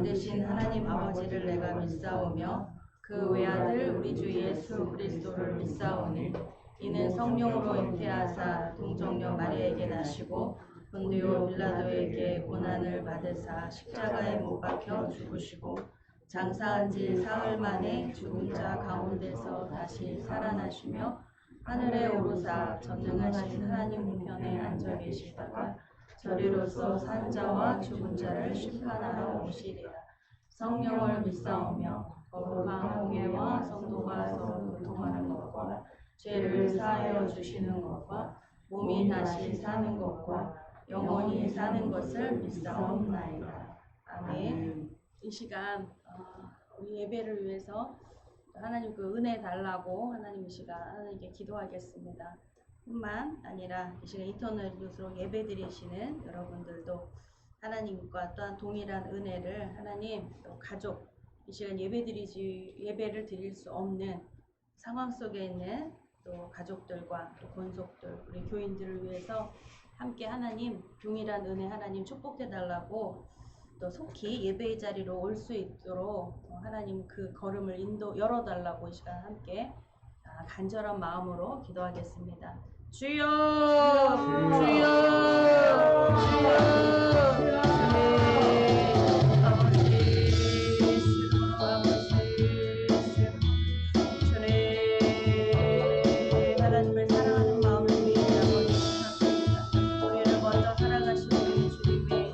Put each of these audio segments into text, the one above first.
되신 하나님 아버지를 내가 믿사오며 그 외아들 우리 주 예수 그리스도를 믿사오니 이는 성령으로 잉태하사 동정녀 마리아에게 나시고 본디오 빌라도에게 고난을 받으사 십자가에 못 박혀 죽으시고 장사한 지 사흘 만에 죽은 자 가운데서 다시 살아나시며 하늘에 오르사 전능하신 하나님 우편에 앉아 계시다가 저리로서 산 자와 죽은 자를 심판하러 오시리라. 성령을 믿사오며 거룩한 공예와 성도가 서로 교통하는 것과 죄를 사하여 주시는 것과 몸이 다시 사는 것과 영원히 사는 것을 믿사옵나이다. 아멘. 이 시간 우리 예배를 위해서 하나님 그 은혜 달라고 하나님 이 시간 하나님께 기도하겠습니다. 뿐만 아니라 이 시간 인터넷 뉴스로 예배 드리시는 여러분들도 하나님과 또한 동일한 은혜를 하나님 또 가족 이 시간 예배를 드릴 수 없는 상황 속에 있는 또 가족들과 또 권속들 우리 교인들을 위해서 함께 하나님 동일한 은혜 하나님 축복해 달라고 또 속히 예배의 자리로 올 수 있도록 하나님 그 걸음을 열어달라고 이 시간 함께 간절한 마음으로 기도하겠습니다. 주여 주여 주여 하나님을 사랑하는 마음을 위해 아버지 우리를 먼저 사랑하시는 우리 주님의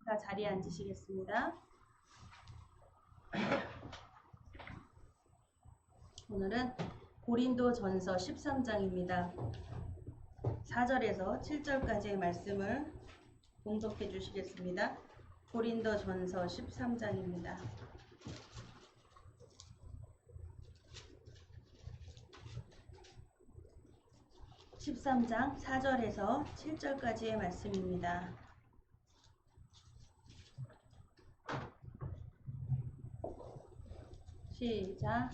다 자리에 앉으시겠습니다. 오늘은 고린도전서 13장입니다. 4절에서 7절까지의 말씀을 봉독해 주시겠습니다. 고린도전서 13장입니다. 13장 4절에서 7절까지의 말씀입니다. 시작.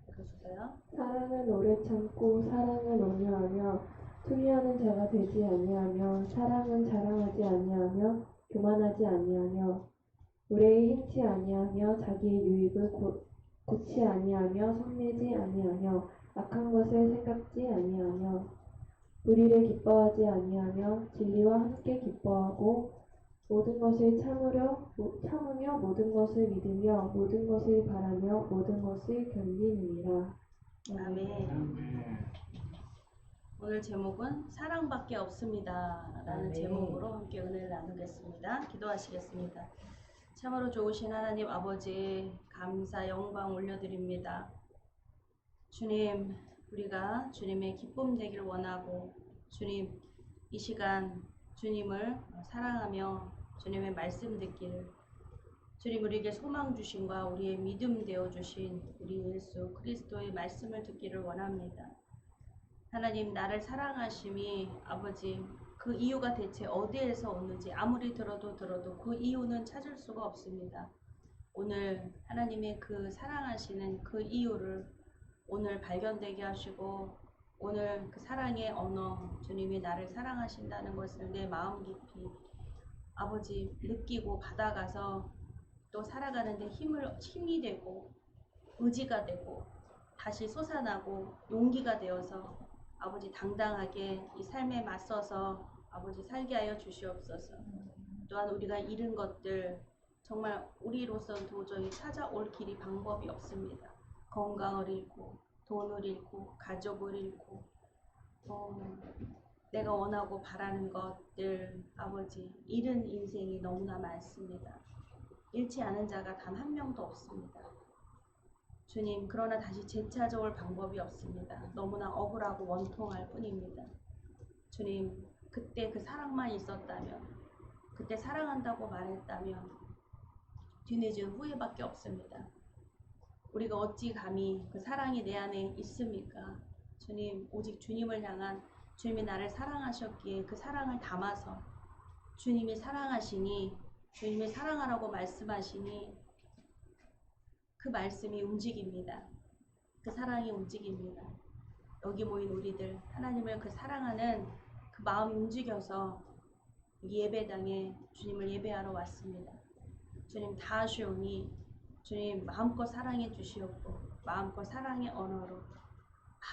읽어주세요. 사랑은 오래 참고 사랑은 온유하며 투미하는 자가 되지 아니하며 사랑은 자랑하지 아니하며 교만하지 아니하며 의뢰에 행치 아니하며 자기의 유익을 고치 아니하며 성내지 아니하며 악한 것을 생각지 아니하며 불의를 기뻐하지 아니하며 진리와 함께 기뻐하고 모든 것을 참으며 모든 것을 믿으며 모든 것을 바라며 모든 것을 견디느니라. 아멘. 오늘 제목은 사랑밖에 없습니다 라는 제목으로 함께 은혜를 나누겠습니다. 기도하시겠습니다. 참으로 좋으신 하나님 아버지, 감사 영광 올려드립니다. 주님, 우리가 주님의 기쁨 되길 원하고, 주님, 이 시간 주님을 사랑하며 주님의 말씀 듣기를, 주님 우리에게 소망 주신과 우리의 믿음 되어 주신 우리 예수 그리스도의 말씀을 듣기를 원합니다. 하나님, 나를 사랑하심이 아버지, 그 이유가 대체 어디에서 오는지 아무리 들어도 그 이유는 찾을 수가 없습니다. 오늘 하나님의 그 사랑하시는 그 이유를 오늘 발견되게 하시고, 오늘 그 사랑의 언어, 주님이 나를 사랑하신다는 것을 내 마음 깊이 아버지 느끼고 받아가서 또 살아가는데 힘이 되고 의지가 되고 다시 솟아나고 용기가 되어서 아버지 당당하게 이 삶에 맞서서 아버지 살게 하여 주시옵소서. 또한 우리가 잃은 것들, 정말 우리로서는 도저히 찾아올 길이 방법이 없습니다. 건강을 잃고 돈을 잃고 가족을 잃고 내가 원하고 바라는 것들, 아버지 잃은 인생이 너무나 많습니다. 잃지 않은 자가 단 한 명도 없습니다. 주님, 그러나 다시 되찾아올 방법이 없습니다. 너무나 억울하고 원통할 뿐입니다. 주님, 그때 그 사랑만 있었다면, 그때 사랑한다고 말했다면 뒤늦은 후회밖에 없습니다. 우리가 어찌 감히 그 사랑이 내 안에 있습니까? 주님, 오직 주님을 향한, 주님이 나를 사랑하셨기에 그 사랑을 담아서 주님이 사랑하시니, 주님이 사랑하라고 말씀하시니 그 말씀이 움직입니다. 그 사랑이 움직입니다. 여기 모인 우리들, 하나님을 그 사랑하는 그 마음이 움직여서 여기 예배당에 주님을 예배하러 왔습니다. 주님, 다 하시오니 주님 마음껏 사랑해 주시옵고, 마음껏 사랑의 언어로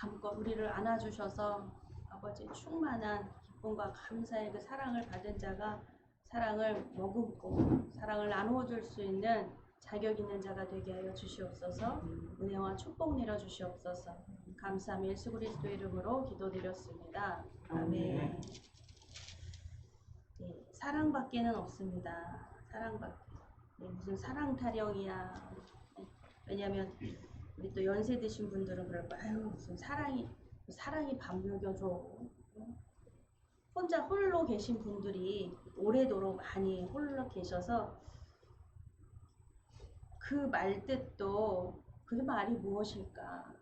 마음껏 우리를 안아주셔서 아버지 충만한 기쁨과 감사의 그 사랑을 받은 자가 사랑을 머금고 사랑을 나누어 줄 수 있는 자격 있는 자가 되게 하여 주시옵소서. 은혜와 축복 내려 주시옵소서. 감사함 예수 그리스도 이름으로 기도드렸습니다. 아멘. 네, 사랑밖에는 없습니다. 사랑밖에. 네, 무슨 사랑 타령이야. 네, 왜냐하면 우리 또 연세 드신 분들은 그럴 거야. 아유, 무슨 사랑이 밥 먹여줘. 혼자 홀로 계신 분들이 오래도록 많이 홀로 계셔서 그 말뜻도 그 말이 무엇일까?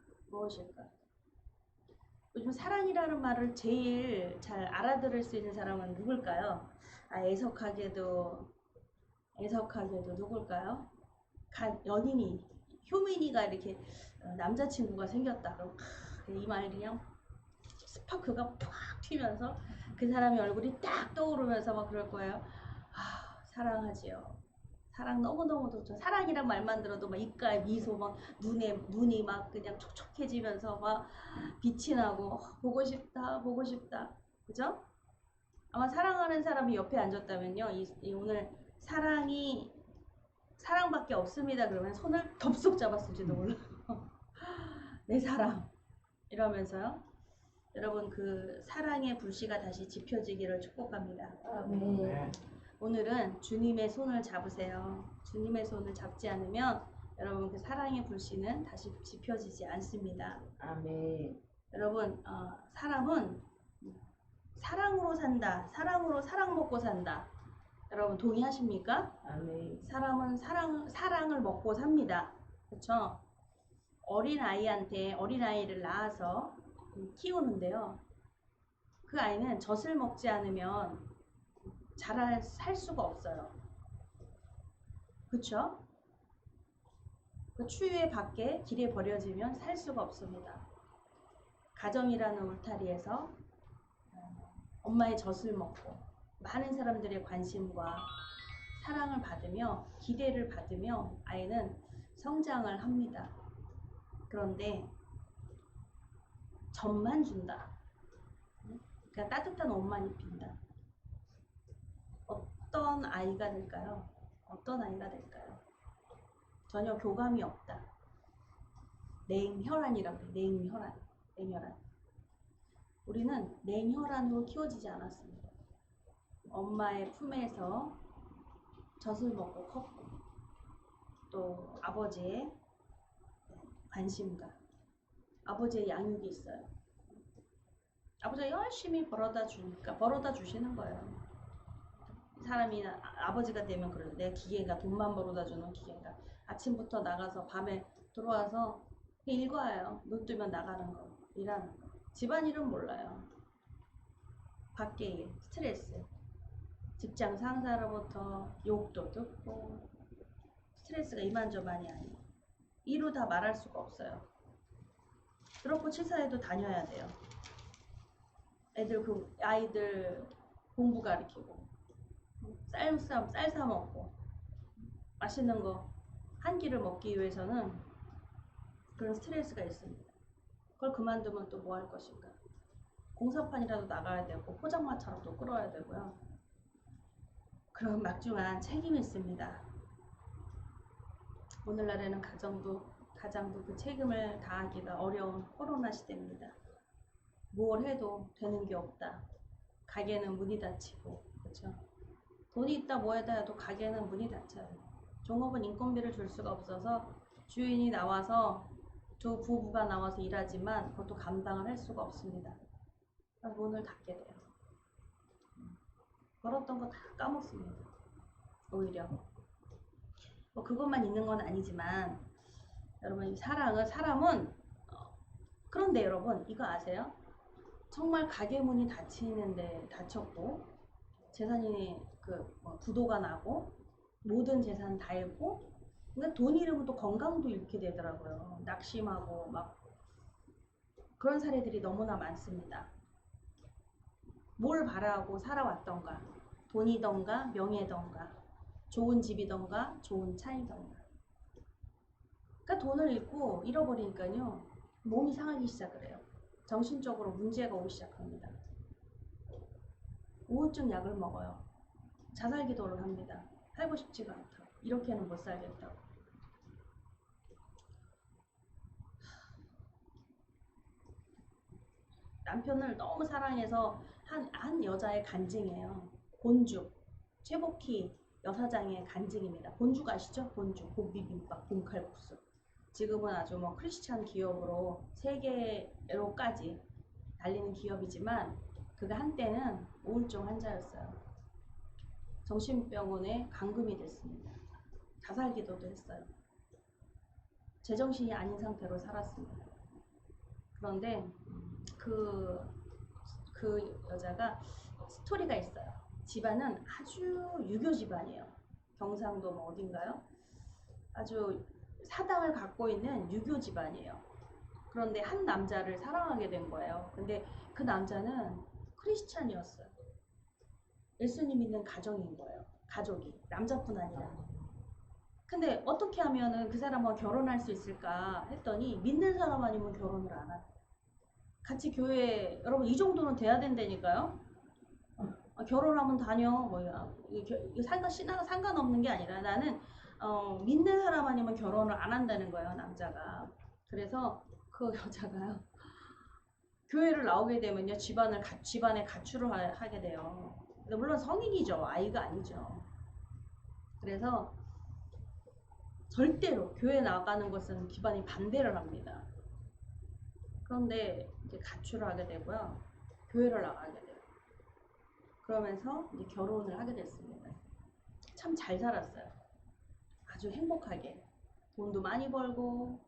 요즘 사랑이라는 말을 제일 잘 알아들을 수 있는 사람은 누굴까요? 애석하게도 누굴까요? 연인이, 효민이가 이렇게 남자친구가 생겼다. 그럼 이 말이 그냥 스파크가 팍 튀면서 그 사람의 얼굴이 딱 떠오르면서 막 그럴 거예요. 사랑하지요. 사랑 너무너무 좋죠. 사랑이란 말만 들어도 막 입가에 미소, 막 눈이 막 그냥 촉촉해지면서 막 빛이 나고 보고 싶다. 그죠? 아마 사랑하는 사람이 옆에 앉았다면요, 오늘 사랑밖에 없습니다 그러면 손을 덥석 잡았을지도 몰라요. 내 사랑 이러면서요. 여러분, 그 사랑의 불씨가 다시 지펴지기를 축복합니다. 아멘. 오늘은 주님의 손을 잡으세요. 주님의 손을 잡지 않으면 여러분 그 사랑의 불씨는 다시 지펴지지 않습니다. 아멘. 여러분, 사람은 사랑으로 산다. 사랑으로 사랑 먹고 산다. 여러분 동의하십니까? 아멘. 사람은 사랑을 먹고 삽니다. 그렇죠? 어린아이를 낳아서 키우는데요. 그 아이는 젖을 먹지 않으면 살 수가 없어요. 그쵸? 그 추위에 밖에 길에 버려지면 살 수가 없습니다. 가정이라는 울타리에서 엄마의 젖을 먹고 많은 사람들의 관심과 사랑을 받으며 기대를 받으며 아이는 성장을 합니다. 그런데 젖만 준다. 그러니까 따뜻한 옷만 입힌다. 어떤 아이가 될까요? 전혀 교감이 없다. 냉혈한이라고 해요. 냉혈한. 우리는 냉혈한으로 키워지지 않았습니다. 엄마의 품에서 젖을 먹고 컸고 또 아버지의 관심과 아버지의 양육이 있어요. 아버지가 열심히 벌어다 주시는 거예요. 사람이 아버지가 되면 그래요. 내 기계가 돈만 벌어다 주는 기계가 아침부터 나가서 밤에 들어와서 일과예요. 눈 뜨면 나가는 거, 일하는 거. 집안일은 몰라요. 밖에 일, 스트레스, 직장 상사로부터 욕도 듣고 스트레스가 이만저만이 아니에요. 이루 다 말할 수가 없어요. 그렇고 치사에도 다녀야 돼요. 아이들 공부 가르치고 쌀 사 먹고 맛있는 거 한 끼를 먹기 위해서는 그런 스트레스가 있습니다. 그걸 그만두면 또 뭐 할 것인가? 공사판이라도 나가야 되고 포장마차라도 끌어야 되고요. 그런 막중한 책임이 있습니다. 오늘날에는 가장도 그 책임을 다하기가 어려운 코로나 시대입니다. 뭘 해도 되는 게 없다. 가게는 문이 닫히고, 그렇죠? 돈이 있다 뭐에다 해도 가게는 문이 닫혀요. 종업은 인건비를 줄 수가 없어서 주인이 나와서 두 부부가 나와서 일하지만 그것도 감당을 할 수가 없습니다. 그래서 문을 닫게 돼요. 벌었던 거 다 까먹습니다. 오히려 뭐 그것만 있는 건 아니지만 여러분 이 사람은 그런데 여러분 이거 아세요? 정말 가게 문이 닫히는데 닫혔고 재산이 부도가 나고 모든 재산 다 잃고 근데 돈 잃으면 또 건강도 잃게 되더라고요. 낙심하고 막 그런 사례들이 너무나 많습니다. 뭘 바라고 살아왔던가 돈이던가 명예던가 좋은 집이던가 좋은 차이던가 그러니까 돈을 잃어버리니까요 몸이 상하기 시작을 해요. 정신적으로 문제가 오기 시작합니다. 우울증 약을 먹어요. 자살 기도를 합니다. 살고 싶지가 않다. 이렇게는 못 살겠다고. 남편을 너무 사랑해서 한 여자의 간증이에요. 본죽, 최복희 여사장의 간증입니다. 본죽 아시죠? 본죽, 봄비빔밥, 봄칼국수. 지금은 아주 뭐 크리스찬 기업으로 세계로까지 달리는 기업이지만 그가 한때는 우울증 환자였어요. 정신병원에 감금이 됐습니다. 자살 기도도 했어요. 제정신이 아닌 상태로 살았습니다. 그런데 그 여자가 스토리가 있어요. 집안은 아주 유교 집안이에요. 경상도 뭐 어딘가요? 아주 사당을 갖고 있는 유교 집안이에요. 그런데 한 남자를 사랑하게 된 거예요. 근데 그 남자는 크리스찬이었어요. 예수님 믿는 가정인 거예요. 가족이 남자뿐 아니라. 근데 어떻게 하면은 그 사람과 결혼할 수 있을까 했더니 믿는 사람 아니면 결혼을 안 하고 같이 교회 여러분 이 정도는 돼야 된다니까요. 결혼하면 다녀 뭐야 상관없는 게 아니라 나는 믿는 사람 아니면 결혼을 안 한다는 거예요 남자가. 그래서 그 여자가요 교회를 나오게 되면요 집안에 가출을 하게 돼요. 물론 성인이죠 아이가 아니죠. 그래서 절대로 교회 나가는 것은 집안이 반대를 합니다. 그런데 이제 가출을 하게 되고요. 교회를 나가게 돼요. 그러면서 이제 결혼을 하게 됐습니다. 참 잘 살았어요. 아주 행복하게. 돈도 많이 벌고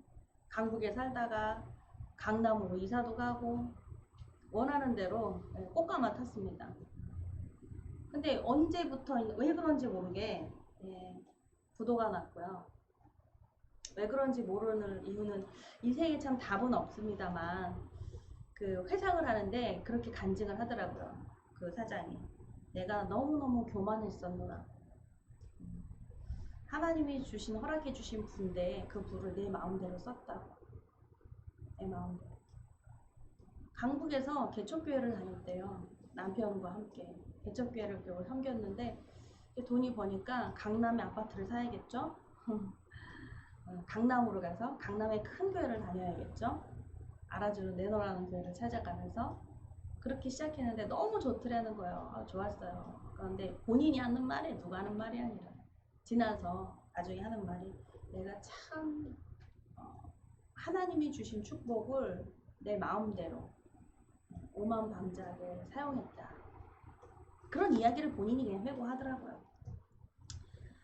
강북에 살다가 강남으로 이사도 가고 원하는 대로 꽃가마 탔습니다. 근데 언제부터 왜 그런지 모르게 부도가 났고요. 왜 그런지 모르는 이유는 인생에 참 답은 없습니다만 그 회상을 하는데 그렇게 간증을 하더라고요. 그 사장이 내가 너무너무 교만했었노라. 하나님이 허락해 주신 부인데 그 부를 내 마음대로 썼다고. 내 마음대로. 강북에서 개척교회를 다녔대요. 남편과 함께 개척교회를 섬겼는데 돈이 버니까 강남에 아파트를 사야겠죠. 강남으로 가서 강남의 큰 교회를 다녀야겠죠. 알아주는 내노라는 교회를 찾아가면서 그렇게 시작했는데 너무 좋더라는 거예요. 좋았어요. 그런데 본인이 하는 말이 누가 하는 말이 아니라 지나서 나중에 하는 말이 내가 참 하나님이 주신 축복을 내 마음대로 오만방자하게 사용했다. 그런 이야기를 본인이 그냥 회고하더라고요.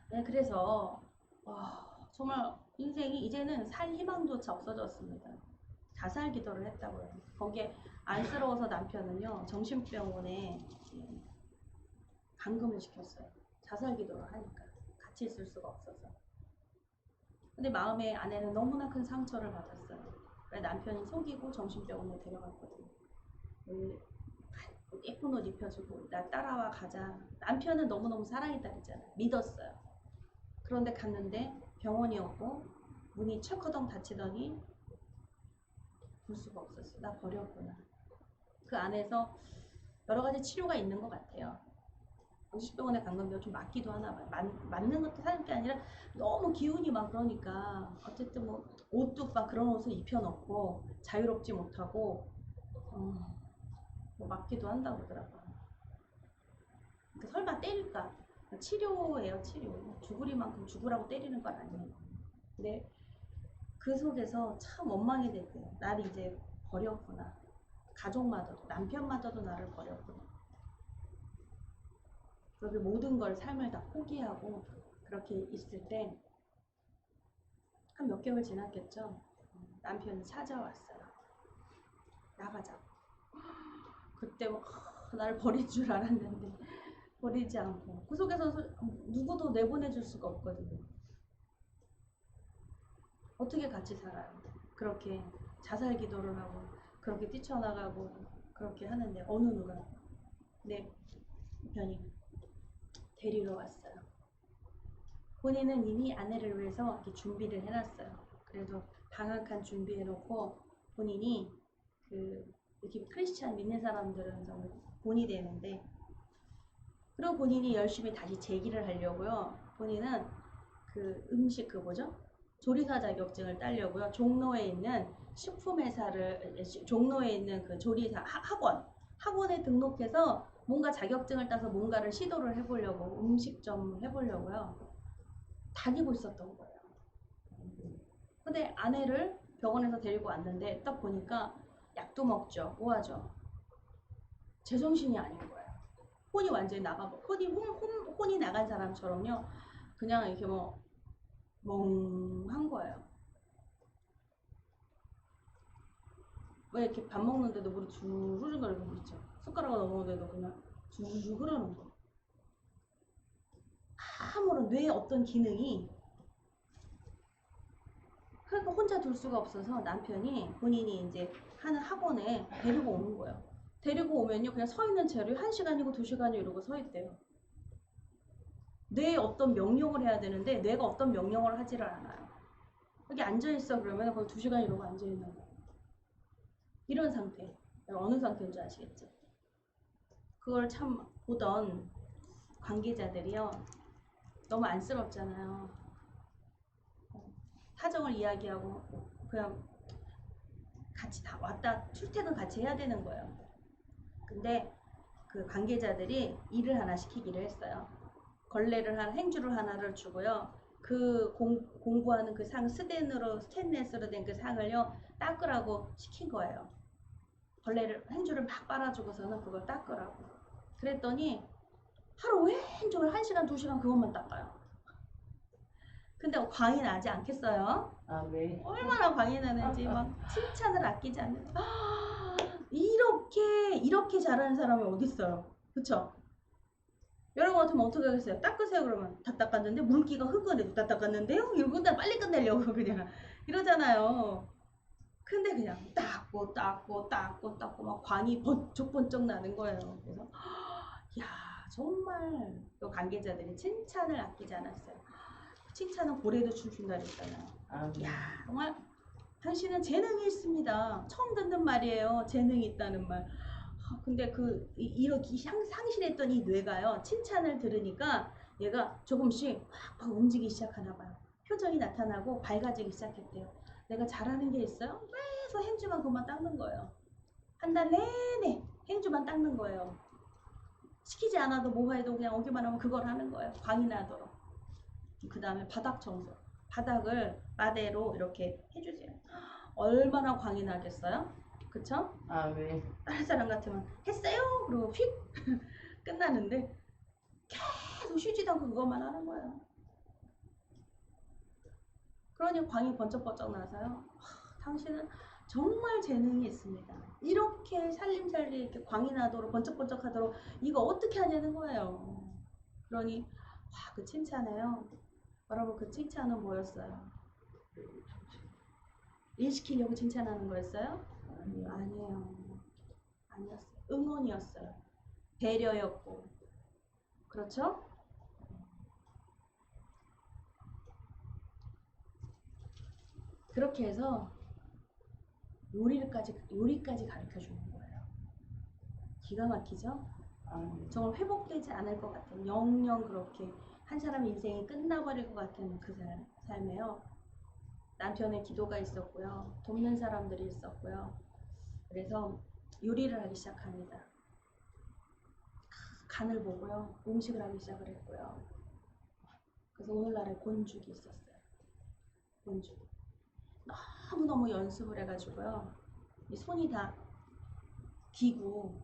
네, 그래서 정말 인생이 이제는 살 희망조차 없어졌습니다. 자살 기도를 했다고요. 거기에 안쓰러워서 남편은요 정신병원에 감금을 시켰어요. 자살 기도를 하니까 같이 있을 수가 없어서. 근데 마음에 아내는 너무나 큰 상처를 받았어요. 남편이 속이고 정신병원에 데려갔거든요. 예쁜 옷 입혀주고 나 따라와 가자. 남편은 너무너무 사랑의 딸이잖아요. 믿었어요. 그런데 갔는데 병원이었고 문이 철커덩 닫히더니 볼 수가 없었어요. 나 버렸구나. 그 안에서 여러 가지 치료가 있는 것 같아요. 정신병원에 간 건데 좀 맞기도 하나 봐요. 맞는 것도 사는 게 아니라 너무 기운이 막 그러니까 어쨌든 뭐 옷도 막 그런 옷을 입혀놓고 자유롭지 못하고 뭐 맞기도 한다고 그러더라고요. 그러니까 설마 때릴까? 치료예요, 치료. 죽으리만큼 죽으라고 때리는 건 아니에요. 근데 그 속에서 참 원망이 됐대요. 나를 이제 버렸구나. 가족마저도, 남편마저도 나를 버렸구나. 그렇게 모든 걸 삶을 다 포기하고 그렇게 있을 때 한 몇 개월 지났겠죠. 남편이 찾아왔어요. 나가자고. 그때 뭐 나를 버릴 줄 알았는데 버리지 않고 그 속에서 누구도 내보내줄 수가 없거든요. 어떻게 같이 살아요? 그렇게 자살 기도를 하고 그렇게 뛰쳐나가고 그렇게 하는데 어느 누가 내 편이 데리러 왔어요. 본인은 이미 아내를 위해서 이렇게 준비를 해놨어요. 그래도 방학한 준비해놓고 본인이 이렇게 크리스찬 믿는 사람들은 정말 본이 되는데 그리고 본인이 열심히 다시 재기를 하려고요. 본인은 그 음식 뭐죠? 조리사 자격증을 따려고요. 종로에 있는 종로에 있는 그 조리사 학원에 등록해서 뭔가 자격증을 따서 뭔가를 시도를 해보려고 음식점 해보려고요. 다니고 있었던 거예요. 근데 아내를 병원에서 데리고 왔는데 딱 보니까 약도 먹죠. 뭐 하죠? 제정신이 아닌 거예요. 혼이 완전히 나가고 혼이 나간 사람처럼요. 그냥 이렇게 뭐 멍한 거예요. 왜 이렇게 밥 먹는데도 물이 주르륵 거리는 거 있죠. 숟가락을 넘어오는데도 그냥 주르륵 흐르는 거. 아무런 뇌의 어떤 기능이 그러니까 혼자 둘 수가 없어서 남편이 본인이 이제 하는 학원에 데리고 오는 거예요. 데리고 오면요 그냥 서 있는 채로 1시간이고 2시간이고 이러고 서 있대요. 뇌에 어떤 명령을 해야 되는데 뇌가 어떤 명령을 하지를 않아요. 여기 앉아있어 그러면 거기 2시간 이러고 앉아있는 거예요. 이런 상태. 어느 상태인 줄 아시겠죠? 그걸 참 보던 관계자들이요. 너무 안쓰럽잖아요. 사정을 이야기하고 그냥 같이 다 왔다 출퇴근 같이 해야 되는 거예요. 근데 그 관계자들이 일을 하나 시키기로 했어요. 걸레를 행주를 하나를 주고요. 그 공부하는 그 상 스테인레스로 된 그 상을요 닦으라고 시킨 거예요. 행주를 막 빨아주고서는 그걸 닦으라고. 그랬더니 하루 왼종일 1시간 2시간 그것만 닦아요. 근데 광이 나지 않겠어요? 왜? 얼마나 광이 나는지 막 칭찬을 아끼지 않는. 이렇게 잘하는 사람이 어딨어요? 그쵸? 여러분 같으면 어떻게 하겠어요? 닦으세요 그러면 다 닦았는데 물기가 흙은데도 다 닦았는데요? 이러고 빨리 끝내려고 그냥 이러잖아요. 근데 그냥 닦고 막 광이 번쩍번쩍 나는 거예요. 그래서 야 정말 그 관계자들이 칭찬을 아끼지 않았어요. 칭찬은 고래도 춤춘다 그랬잖아요. 야 정말 당신은 재능이 있습니다. 처음 듣는 말이에요. 재능이 있다는 말. 근데 이렇게 상실했던 이 뇌가요. 칭찬을 들으니까 얘가 조금씩 막 움직이기 시작하나 봐요. 표정이 나타나고 밝아지기 시작했대요. 내가 잘하는 게 있어요? 계속 행주만 그만 닦는 거예요. 한 달 내내 행주만 닦는 거예요. 시키지 않아도 뭐 해도 그냥 오기만 하면 그걸 하는 거예요. 광이 나도록. 그 다음에 바닥 청소. 바닥을 마대로 이렇게 해주세요. 얼마나 광이 나겠어요? 그쵸? 네. 다른 사람 같으면 했어요? 그리고 휙 끝나는데 계속 쉬지도 않고 그것만 하는 거예요. 그러니 광이 번쩍번쩍 나서요. 당신은 정말 재능이 있습니다. 이렇게 살림살이 이렇게 광이 나도록 번쩍번쩍하도록 이거 어떻게 하냐는 거예요. 그러니 그 칭찬해요. 여러분 그 칭찬은 뭐였어요? 일 시키려고 칭찬하는 거였어요? 아니에요. 아니었어요. 응원이었어요. 배려였고. 그렇죠? 그렇게 해서 요리까지 가르쳐 주는 거예요. 기가 막히죠? 정말 회복되지 않을 것 같은, 영영 그렇게 한 사람의 인생이 끝나버릴 것 같은 그 삶에요. 남편의 기도가 있었고요. 돕는 사람들이 있었고요. 그래서 요리를 하기 시작합니다. 간을 보고요. 음식을 하기 시작을 했고요. 그래서 오늘날에 본죽이 있었어요. 본죽. 너무너무 연습을 해가지고요. 이 손이 다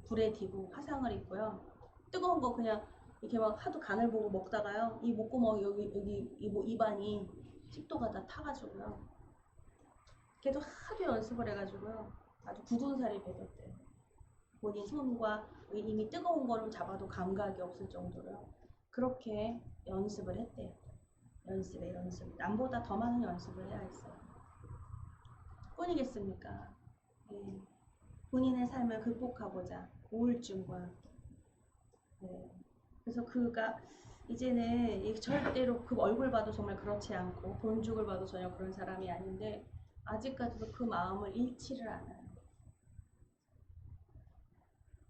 불에 디고 화상을 입고요. 뜨거운 거 그냥 이렇게 막 하도 간을 보고 먹다가요. 이 목구멍 여기 입안이 식도가 다 타가지고요. 걔도 하도 연습을 해가지고요. 아주 굳은 살이 배겼대요. 본인 손과 이미 뜨거운 거를 잡아도 감각이 없을 정도로요. 그렇게 연습을 했대요. 연습. 남보다 더 많은 연습을 해야 했어요. 뿐이겠습니까? 네. 본인의 삶을 극복하고자 우울증과 그래서 그가 이제는 절대로 그 얼굴 봐도 정말 그렇지 않고 본죽을 봐도 전혀 그런 사람이 아닌데 아직까지도 그 마음을 잃지를 않아요.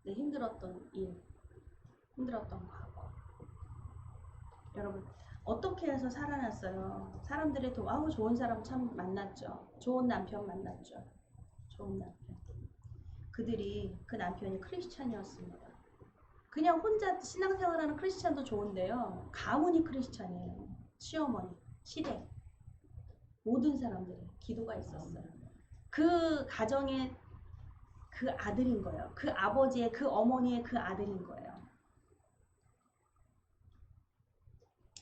네, 힘들었던 일, 힘들었던 과거. 여러분 어떻게 해서 살아났어요? 사람들이 또 좋은 사람 참 만났죠. 좋은 남편 만났죠. 좋은 남편. 그 남편이 크리스찬이었습니다. 그냥 혼자 신앙생활하는 크리스찬도 좋은데요. 가문이 크리스찬이에요. 시어머니, 시댁, 모든 사람들이 기도가 있었어요. 그 가정의 그 아들인 거예요. 그 아버지의 그 어머니의 그 아들인 거예요.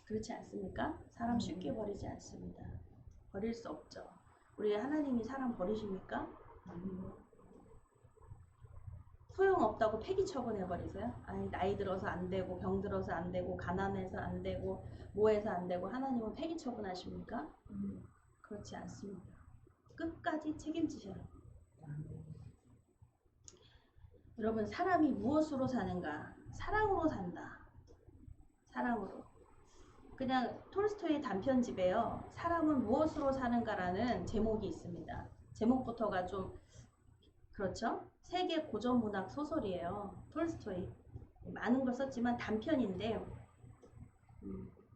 그렇지 않습니까? 사람 쉽게 버리지 않습니다. 버릴 수 없죠. 우리 하나님이 사람 버리십니까? 소용없다고 폐기 처분해버리세요? 아니 나이 들어서 안 되고 병 들어서 안 되고 가난해서 안 되고 뭐해서 안 되고 하나님은 폐기 처분하십니까? 그렇지 않습니다. 끝까지 책임지셔요. 여러분 사람이 무엇으로 사는가? 사랑으로 산다. 사랑으로. 그냥 톨스토이의 단편집에요. 사람은 무엇으로 사는가라는 제목이 있습니다. 제목부터가 좀 그렇죠? 세계 고전 문학 소설이에요. 톨스토이. 많은 걸 썼지만 단편인데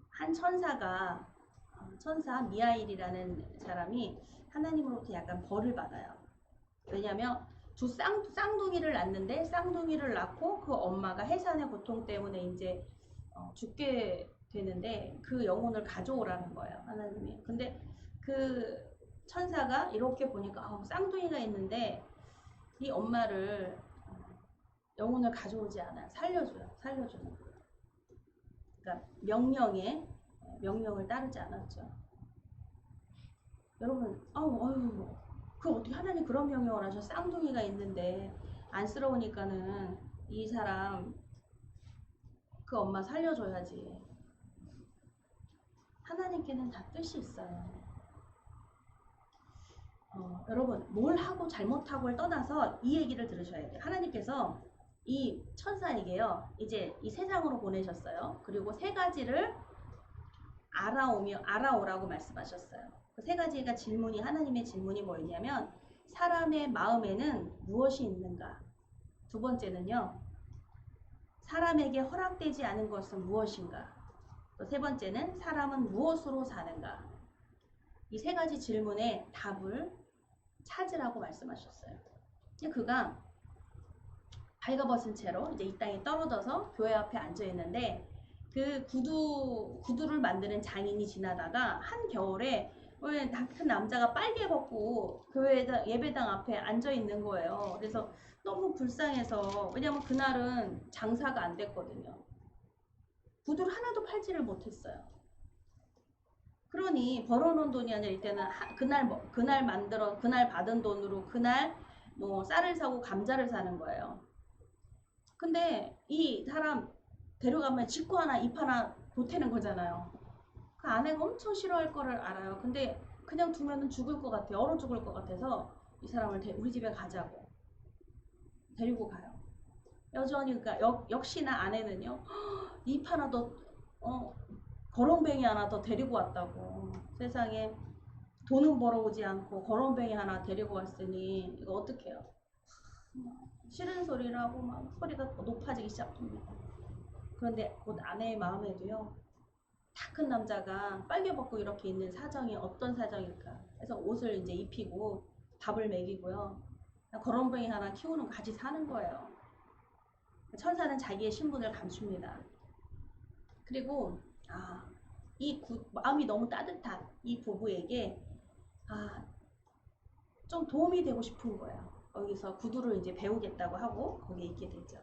한 천사 미하일이라는 사람이 하나님으로부터 약간 벌을 받아요. 왜냐하면 두 쌍둥이를 낳는데 쌍둥이를 낳고 그 엄마가 해산의 고통 때문에 이제 죽게 되는데 그 영혼을 가져오라는 거예요. 하나님이. 근데 그 천사가 이렇게 보니까 쌍둥이가 있는데 이 엄마를 영혼을 가져오지 않아요. 살려줘요. 그러니까 명령을 따르지 않았죠. 여러분, 그 어떻게 하나님 그런 명령을 하셔? 쌍둥이가 있는데 안쓰러우니까는 이 사람 그 엄마 살려줘야지. 하나님께는 다 뜻이 있어요. 여러분 뭘 하고 잘못하고를 떠나서 이 얘기를 들으셔야 돼요. 하나님께서 이 천사에게요 이제 이 세상으로 보내셨어요. 그리고 세 가지를 알아오라고 말씀하셨어요. 그 세 가지가 하나님의 질문이 뭐였냐면 사람의 마음에는 무엇이 있는가? 두 번째는요 사람에게 허락되지 않은 것은 무엇인가? 또 세 번째는 사람은 무엇으로 사는가? 이 세 가지 질문에 답을 찾으라고 말씀하셨어요. 그가 발가벗은 채로 이제 이 땅에 떨어져서 교회 앞에 앉아 있는데 그 구두를 만드는 장인이 지나다가 한 겨울에 큰 남자가 빨개 벗고 교회당 예배당 앞에 앉아 있는 거예요. 그래서 너무 불쌍해서 왜냐면 그날은 장사가 안 됐거든요. 구두를 하나도 팔지를 못했어요. 그러니 벌어놓은 돈이 아니라 이때는 그날 받은 돈으로 그날 뭐 쌀을 사고 감자를 사는 거예요. 근데 이 사람 데려가면 직구 하나 잎 하나 보태는 거잖아요. 그 아내가 엄청 싫어할 거를 알아요. 근데 그냥 두면은 죽을 것 같아요. 얼어 죽을 것 같아서 이 사람을 우리 집에 가자고 데리고 가요. 여전히 그러니까 역시나 아내는요. 잎 하나 더 거렁뱅이 하나 더 데리고 왔다고. 세상에 돈은 벌어오지 않고 거렁뱅이 하나 데리고 왔으니 이거 어떡해요. 싫은 소리를 하고 막 소리가 높아지기 시작합니다. 그런데 곧 아내의 마음에도요. 다 큰 남자가 빨개 벗고 이렇게 있는 사정이 어떤 사정일까. 그래서 옷을 이제 입히고 밥을 먹이고요. 거렁뱅이 하나 키우는 거 같이 사는 거예요. 천사는 자기의 신분을 감춥니다. 그리고 마음이 너무 따뜻한 이 부부에게 좀 도움이 되고 싶은 거예요. 여기서 구두를 이제 배우겠다고 하고 거기에 있게 되죠.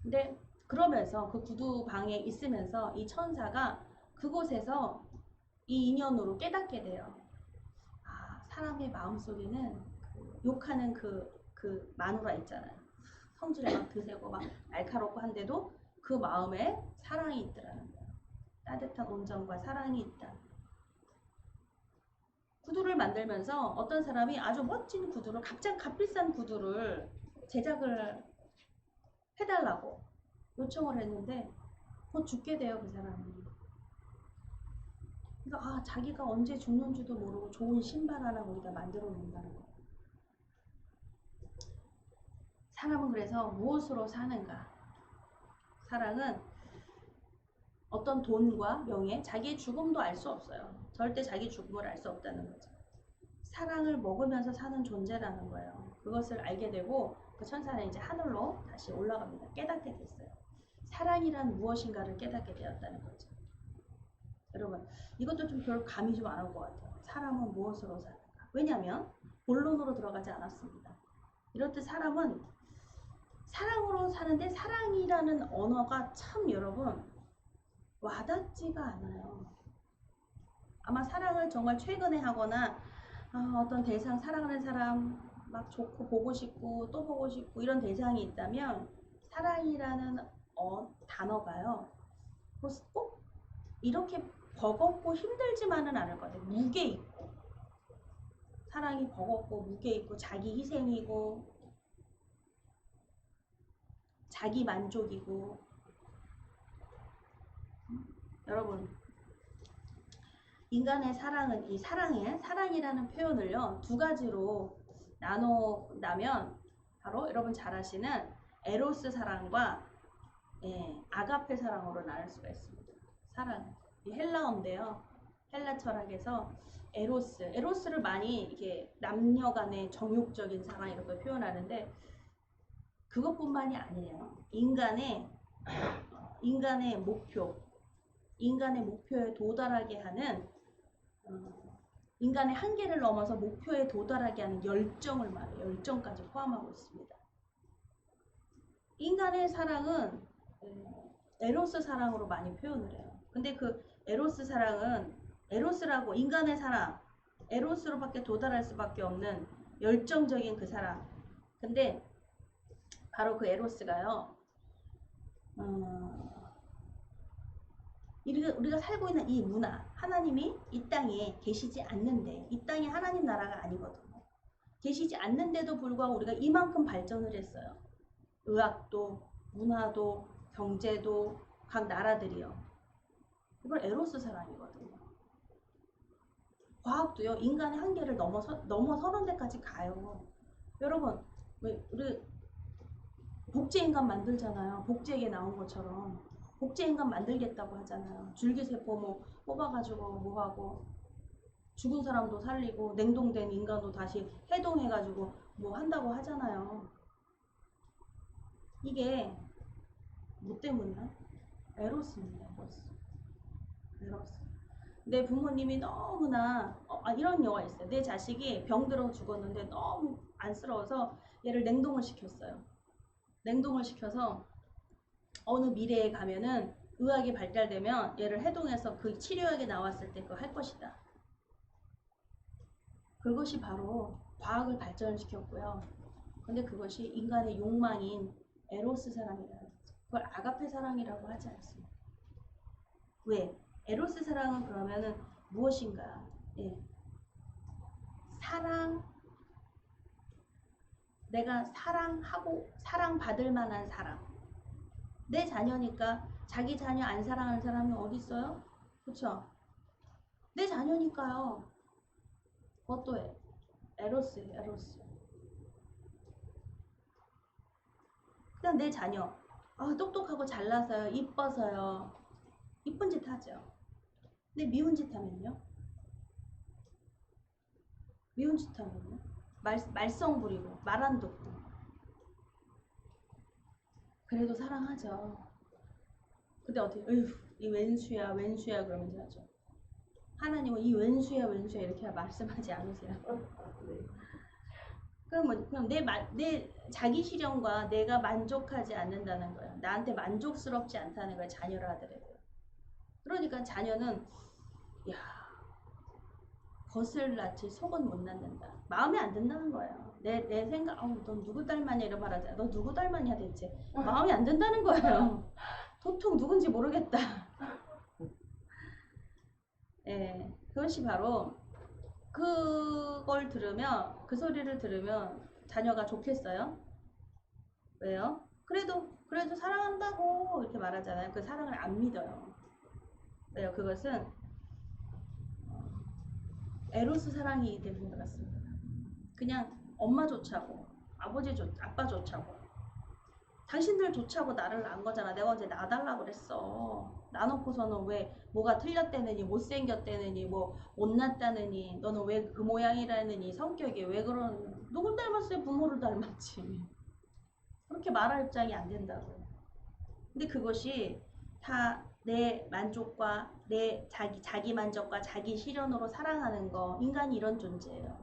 근데 그러면서 그 구두 방에 있으면서 이 천사가 그곳에서 이 인연으로 깨닫게 돼요. 사람의 마음속에는 욕하는 그 마누라 있잖아요. 성질에 막 드세고 막 날카롭고 한데도 그 마음에 사랑이 있더라는 거예요. 따뜻한 온정과 사랑이 있다. 구두를 만들면서 어떤 사람이 아주 멋진 구두를 갑자기 값비싼 구두를 제작을 해달라고 요청을 했는데 곧 죽게 돼요. 그 사람이. 그러니까 자기가 언제 죽는지도 모르고 좋은 신발 하나 거기다 만들어 놓는다는 거예요. 사람은 그래서 무엇으로 사는가? 사랑은 어떤 돈과 명예, 자기의 죽음도 알 수 없어요. 절대 자기 죽음을 알 수 없다는 거죠. 사랑을 먹으면서 사는 존재라는 거예요. 그것을 알게 되고 그 천사는 이제 하늘로 다시 올라갑니다. 깨닫게 됐어요. 사랑이란 무엇인가를 깨닫게 되었다는 거죠. 여러분, 이것도 좀 별 감이 좀 안 올 것 같아요. 사람은 무엇으로 사는가? 왜냐하면 본론으로 들어가지 않았습니다. 이렇듯 사람은 사랑으로 사는데 사랑이라는 언어가 참 여러분 와닿지가 않아요. 아마 사랑을 정말 최근에 하거나 어떤 대상, 사랑하는 사람 막 좋고 보고 싶고 또 보고 싶고 이런 대상이 있다면 사랑이라는 단어가요. 꼭 이렇게 버겁고 힘들지만은 않을 것 같아요. 무게 있고 사랑이 버겁고 무게 있고 자기 희생이고 자기 만족이고 여러분 인간의 사랑은 이 사랑이라는 표현을요 두 가지로 나눈다면 바로 여러분 잘 아시는 에로스 사랑과 아가페 사랑으로 나눌 수가 있습니다. 사랑 이 헬라어인데요. 헬라 철학에서 에로스를 많이 이렇게 남녀 간의 정욕적인 사랑 이렇게 표현하는데 그것뿐만이 아니에요. 인간의 목표에 도달하게 하는 인간의 한계를 넘어서 목표에 도달하게 하는 열정을 말해요. 열정까지 포함하고 있습니다. 인간의 사랑은 에로스 사랑으로 많이 표현을 해요. 근데 그 에로스 사랑은 에로스라고 인간의 사랑, 에로스로밖에 도달할 수밖에 없는 열정적인 그 사랑. 근데 바로 그 에로스가요. 우리가 살고 있는 이 문화, 하나님이 이 땅에 계시지 않는데 이 땅이 하나님 나라가 아니거든요. 계시지 않는데도 불구하고 우리가 이만큼 발전을 했어요. 의학도, 문화도, 경제도, 각 나라들이요. 이걸 에로스 사랑이거든요. 과학도요. 인간의 한계를 넘어서는 데까지 가요. 여러분, 우리 복제인간 만들잖아요. 복제에게 나온 것처럼. 복제인간 만들겠다고 하잖아요. 줄기세포 뭐 뽑아가지고 뭐하고 죽은 사람도 살리고 냉동된 인간도 다시 해동해가지고 뭐 한다고 하잖아요. 이게 뭐 때문이야? 에로스입니다. 에로스. 내 부모님이 너무나 이런 경우가 있어요. 내 자식이 병들어 죽었는데 너무 안쓰러워서 얘를 냉동을 시켰어요. 냉동을 시켜서 어느 미래에 가면은 의학이 발달되면 얘를 해동해서 그 치료약이 나왔을 때 그거 할 것이다. 그것이 바로 과학을 발전시켰고요. 근데 그것이 인간의 욕망인 에로스 사랑이라는 거죠. 그걸 아가페 사랑이라고 하지 않습니다. 왜? 에로스 사랑은 그러면은 무엇인가? 예. 사랑, 내가 사랑하고 사랑받을 만한 사랑. 내 자녀니까 자기 자녀 안 사랑하는 사람이 어디 있어요? 그쵸? 내 자녀니까요. 그것도 에로스예요, 에로스. 그냥 내 자녀. 똑똑하고 잘나서요, 이뻐서요. 이쁜 짓 하죠. 근데 미운 짓 하면요? 미운 짓 하면요? 말썽 부리고, 말 안 듣고. 그래도 사랑하죠. 근데 어떻게, 어휴, 이 왼수야, 왼수야, 그러면서 하죠. 하나님은 이 왼수야, 왼수야, 이렇게 말씀하지 않으세요. 그럼 내 자기 실현과 내가 만족하지 않는다는 거예요. 나한테 만족스럽지 않다는 거예요. 자녀를 하더라도. 그러니까 자녀는 야, 겉을 낳지 속은 못 낳는다. 마음에 안 든다는 거예요. 내 생각, 너 누구 닮았냐 이런 말 하잖아. 너 누구 닮았냐 대체. 마음에 안 든다는 거예요. 도통 누군지 모르겠다. 예, 그것이 바로 그걸 들으면, 그 소리를 들으면 자녀가 좋겠어요? 왜요? 그래도 사랑한다고 이렇게 말하잖아요. 그 사랑을 안 믿어요. 왜요? 그것은 에로스 사랑이기 때문인 것 같습니다. 그냥 엄마조차고 아빠조차고 당신들조차고 나를 낳은 거잖아. 내가 언제 낳아달라고 그랬어. 낳아놓고서는 왜 뭐가 틀렸다느니 못생겼다느니 뭐 못났다느니 너는 왜 그 모양이라느니 성격이 왜 그런 누굴 닮았어요? 부모를 닮았지. 그렇게 말할 입장이 안 된다고요. 근데 그것이 다 내 만족과 내 자기 만족과 자기 실현으로 사랑하는 거, 인간이 이런 존재예요.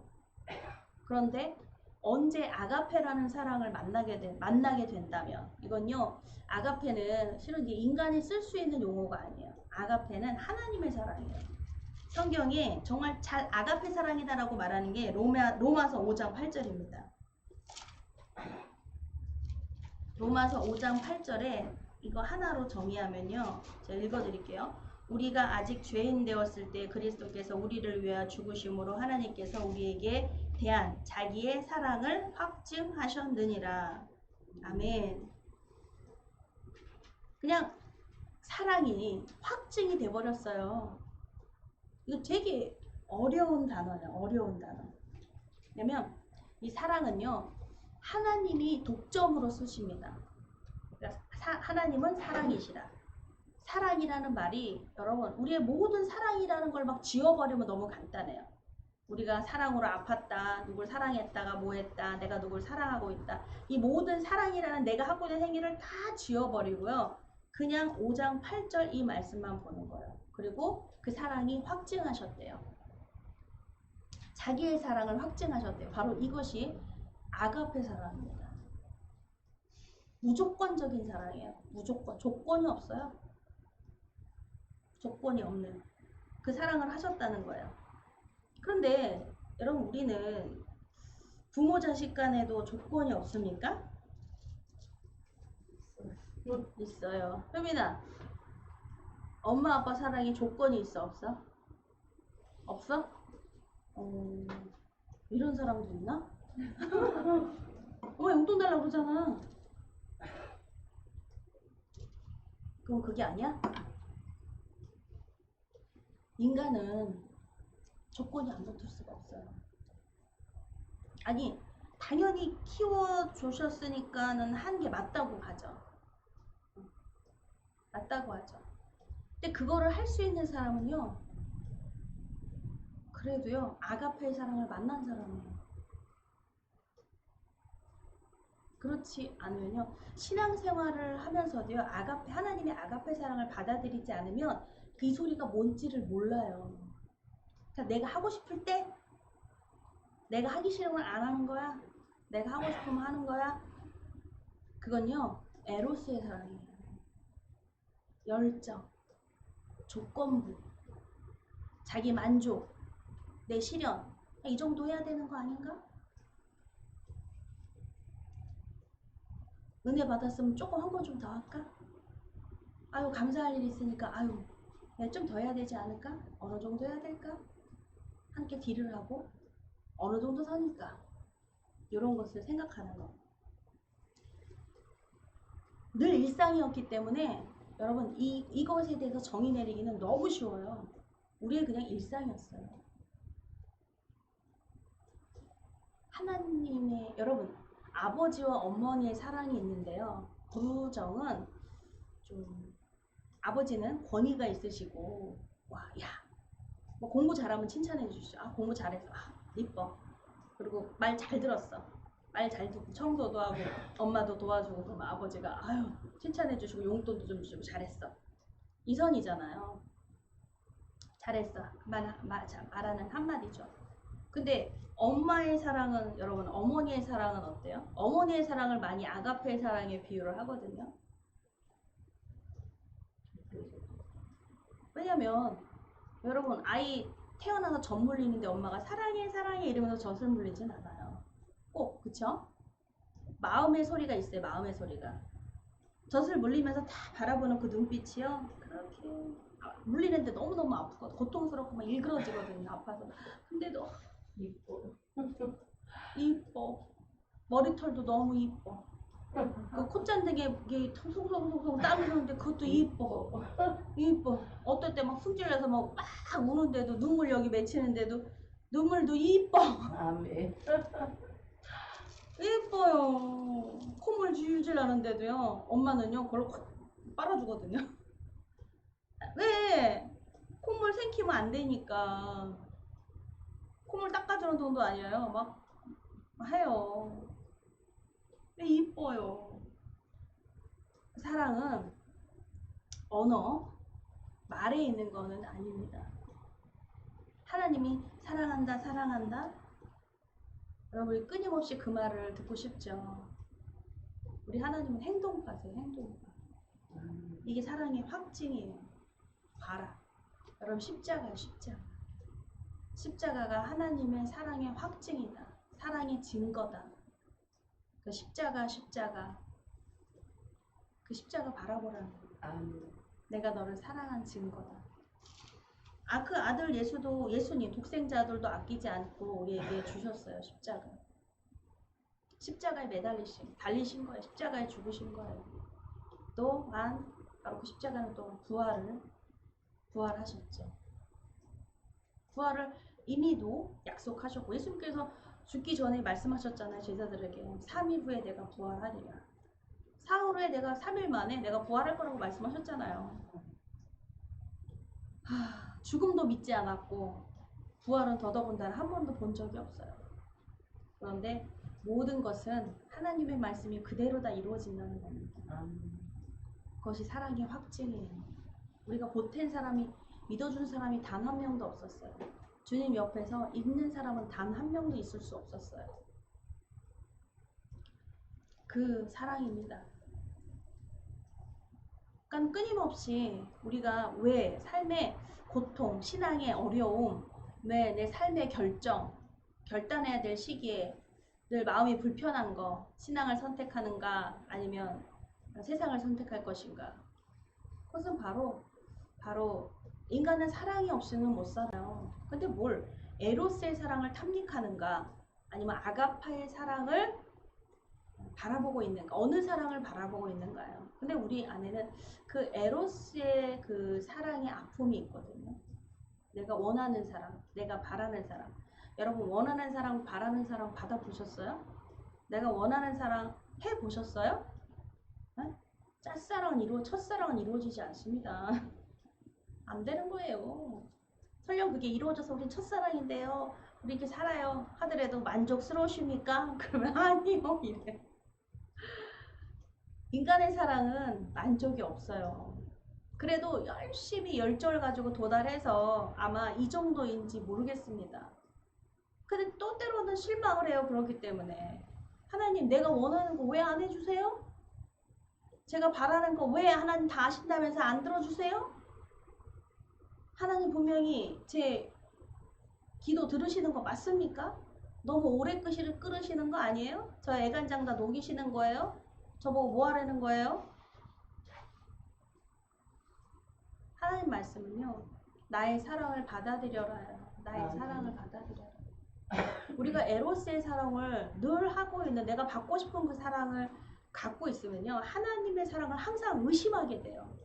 그런데 언제 아가페라는 사랑을 만나게 된다면, 이건요, 아가페는 실은 이게 인간이 쓸 수 있는 용어가 아니에요. 아가페는 하나님의 사랑이에요. 성경에 정말 잘 아가페 사랑이다라고 말하는 게 로마서 5장 8절입니다. 로마서 5장 8절에 이거 하나로 정의하면요. 제가 읽어드릴게요. 우리가 아직 죄인 되었을 때 그리스도께서 우리를 위하여 죽으심으로 하나님께서 우리에게 대한 자기의 사랑을 확증하셨느니라. 아멘. 그냥 사랑이 확증이 돼버렸어요. 이거 되게 어려운 단어예요. 어려운 단어. 왜냐면 이 사랑은요. 하나님이 독점으로 쓰십니다. 하나님은 사랑이시라. 사랑이라는 말이 여러분 우리의 모든 사랑이라는 걸 막 지워버리면 너무 간단해요. 우리가 사랑으로 아팠다, 누굴 사랑했다가 뭐했다, 내가 누굴 사랑하고 있다. 이 모든 사랑이라는 내가 하고 있는 행위를 다 지워버리고요. 그냥 5장 8절 이 말씀만 보는 거예요. 그리고 그 사랑이 확증하셨대요. 자기의 사랑을 확증하셨대요. 바로 이것이 아가페 사랑입니다. 무조건적인 사랑이에요. 무조건. 조건이 없어요. 조건이 없는 그 사랑을 하셨다는 거예요. 그런데 여러분 우리는 부모 자식 간에도 조건이 없습니까? 있어요. 효민아, 엄마 아빠 사랑에 조건이 있어 없어? 없어? 이런 사람도 있나? 엄마 용돈 달라고 그러잖아. 그럼 그게 아니야? 인간은 조건이 안 붙을 수가 없어요. 아니 당연히 키워주셨으니까는 한 게 맞다고 하죠. 맞다고 하죠. 근데 그거를 할 수 있는 사람은요. 그래도요. 아가페의 사랑을 만난 사람이에요. 그렇지 않으면요. 신앙생활을 하면서도요. 하나님의 아가페 사랑을 받아들이지 않으면 그 이 소리가 뭔지를 몰라요. 그러니까 내가 하고 싶을 때 내가 하기 싫으면 안 하는 거야. 내가 하고 싶으면 하는 거야. 그건요. 에로스의 사랑이에요. 열정, 조건부, 자기 만족, 내 실현. 이 정도 해야 되는 거 아닌가? 은혜 받았으면 조금 한 번 좀 더 할까? 아유 감사할 일이 있으니까 아유 내가 좀 더 해야 되지 않을까? 어느 정도 해야 될까? 함께 딜을 하고 어느 정도 선일까? 이런 것을 생각하는 거. 늘 일상이었기 때문에 여러분 이것에 대해서 정의 내리기는 너무 쉬워요. 우리의 그냥 일상이었어요. 하나님의 여러분 아버지와 어머니의 사랑이 있는데요. 부정은 좀 아버지는 권위가 있으시고 와, 야, 뭐 공부 잘하면 칭찬해 주시죠. 아, 공부 잘했어. 아, 이뻐. 그리고 말 잘 들었어. 말 잘 듣고 청소도 하고 엄마도 도와주고 그럼 아버지가 아유 칭찬해 주시고 용돈도 좀 주고 잘했어. 이 선이잖아요. 잘했어. 말하는 한마디죠. 근데 엄마의 사랑은 여러분 어머니의 사랑은 어때요? 어머니의 사랑을 많이 아가페 사랑에 비유를 하거든요. 왜냐면 여러분 아이 태어나서 젖 물리는데 엄마가 사랑해 사랑해 이러면서 젖을 물리진 않아요. 꼭 그쵸? 마음의 소리가 있어요. 마음의 소리가 젖을 물리면서 다 바라보는 그 눈빛이요. 그렇게 물리는데 너무너무 아프고 고통스럽고 막 일그러지거든요. 아파서. 근데도 이뻐. 이뻐. 머리털도 너무 이뻐. 그 콧잔등에 이게 송송송송 땀이 흐르는데 그것도 이뻐. 이뻐. 어떨 때 막 승질내서 막 우는데도 눈물 여기 맺히는데도 눈물도 이뻐. 아멘. 이뻐요. 콧물 질질 나는데도요. 엄마는요 그걸 확 빨아주거든요. 왜? 콧물 생기면 안 되니까. 콧물 닦아주는 정도 아니에요. 막 해요. 이뻐요. 사랑은 언어, 말에 있는 거는 아닙니다. 하나님이 사랑한다, 사랑한다. 여러분이 끊임없이 그 말을 듣고 싶죠. 우리 하나님은 행동파세요, 행동파. 이게 사랑의 확증이에요. 봐라. 여러분 십자가예요, 십자가. 십자가가 하나님의 사랑의 확증이다. 사랑의 증거다. 그 십자가 그 십자가 바라보라는 거예요. 아멘. 내가 너를 사랑한 증거다. 아, 그 아들 예수님 독생자 아들도 아끼지 않고 우리에게 주셨어요. 십자가. 십자가에 달리신 거예요. 십자가에 죽으신 거예요. 또한 바로 그 십자가는 또 부활하셨죠. 부활을 이미도 약속하셨고 예수님께서 죽기 전에 말씀하셨잖아요. 제자들에게 3일 후에 내가 부활하리라. 사흘 후에 내가 3일 만에 내가 부활할 거라고 말씀하셨잖아요. 죽음도 믿지 않았고 부활은 더더군다나 한 번도 본 적이 없어요. 그런데 모든 것은 하나님의 말씀이 그대로 다 이루어진다는 겁니다. 그것이 사랑의 확증이에요. 우리가 보탠 사람이 믿어준 사람이 단 한 명도 없었어요. 주님 옆에서 있는 사람은 단 한 명도 있을 수 없었어요. 그 사랑입니다. 그러니까 끊임없이 우리가 왜 삶의 고통, 신앙의 어려움, 왜 내 삶의 결단해야 될 시기에 늘 마음이 불편한 거, 신앙을 선택하는가 아니면 세상을 선택할 것인가. 그것은 바로 인간은 사랑이 없이는 못 살아요. 근데 뭘 에로스의 사랑을 탐닉하는가 아니면 아가파의 사랑을 바라보고 있는가, 어느 사랑을 바라보고 있는가요? 근데 우리 안에는 그 에로스의 그 사랑의 아픔이 있거든요. 내가 원하는 사랑, 내가 바라는 사랑. 여러분 원하는 사랑, 바라는 사랑 받아보셨어요? 내가 원하는 사랑 해보셨어요? 네? 첫사랑은 이루어지지 않습니다. 안 되는 거예요. 설령 그게 이루어져서 우린 첫사랑인데요, 우리 이렇게 살아요 하더라도 만족스러우십니까? 그러면 아니요 이래. 인간의 사랑은 만족이 없어요. 그래도 열심히 열정을 가지고 도달해서 아마 이 정도인지 모르겠습니다. 근데 또 때로는 실망을 해요. 그렇기 때문에 하나님, 내가 원하는 거 왜 안 해주세요? 제가 바라는 거 왜 하나님 다 아신다면서 안 들어주세요? 하나님 분명히 제 기도 들으시는 거 맞습니까? 너무 오래 끓으시는 거 아니에요? 저 애간장 다 녹이시는 거예요? 저보고 뭐 하라는 거예요? 하나님 말씀은요, 나의 사랑을 받아들여라요. 나의 사랑을 받아들여라. 우리가 에로스의 사랑을 늘 하고 있는, 내가 받고 싶은 그 사랑을 갖고 있으면요, 하나님의 사랑을 항상 의심하게 돼요.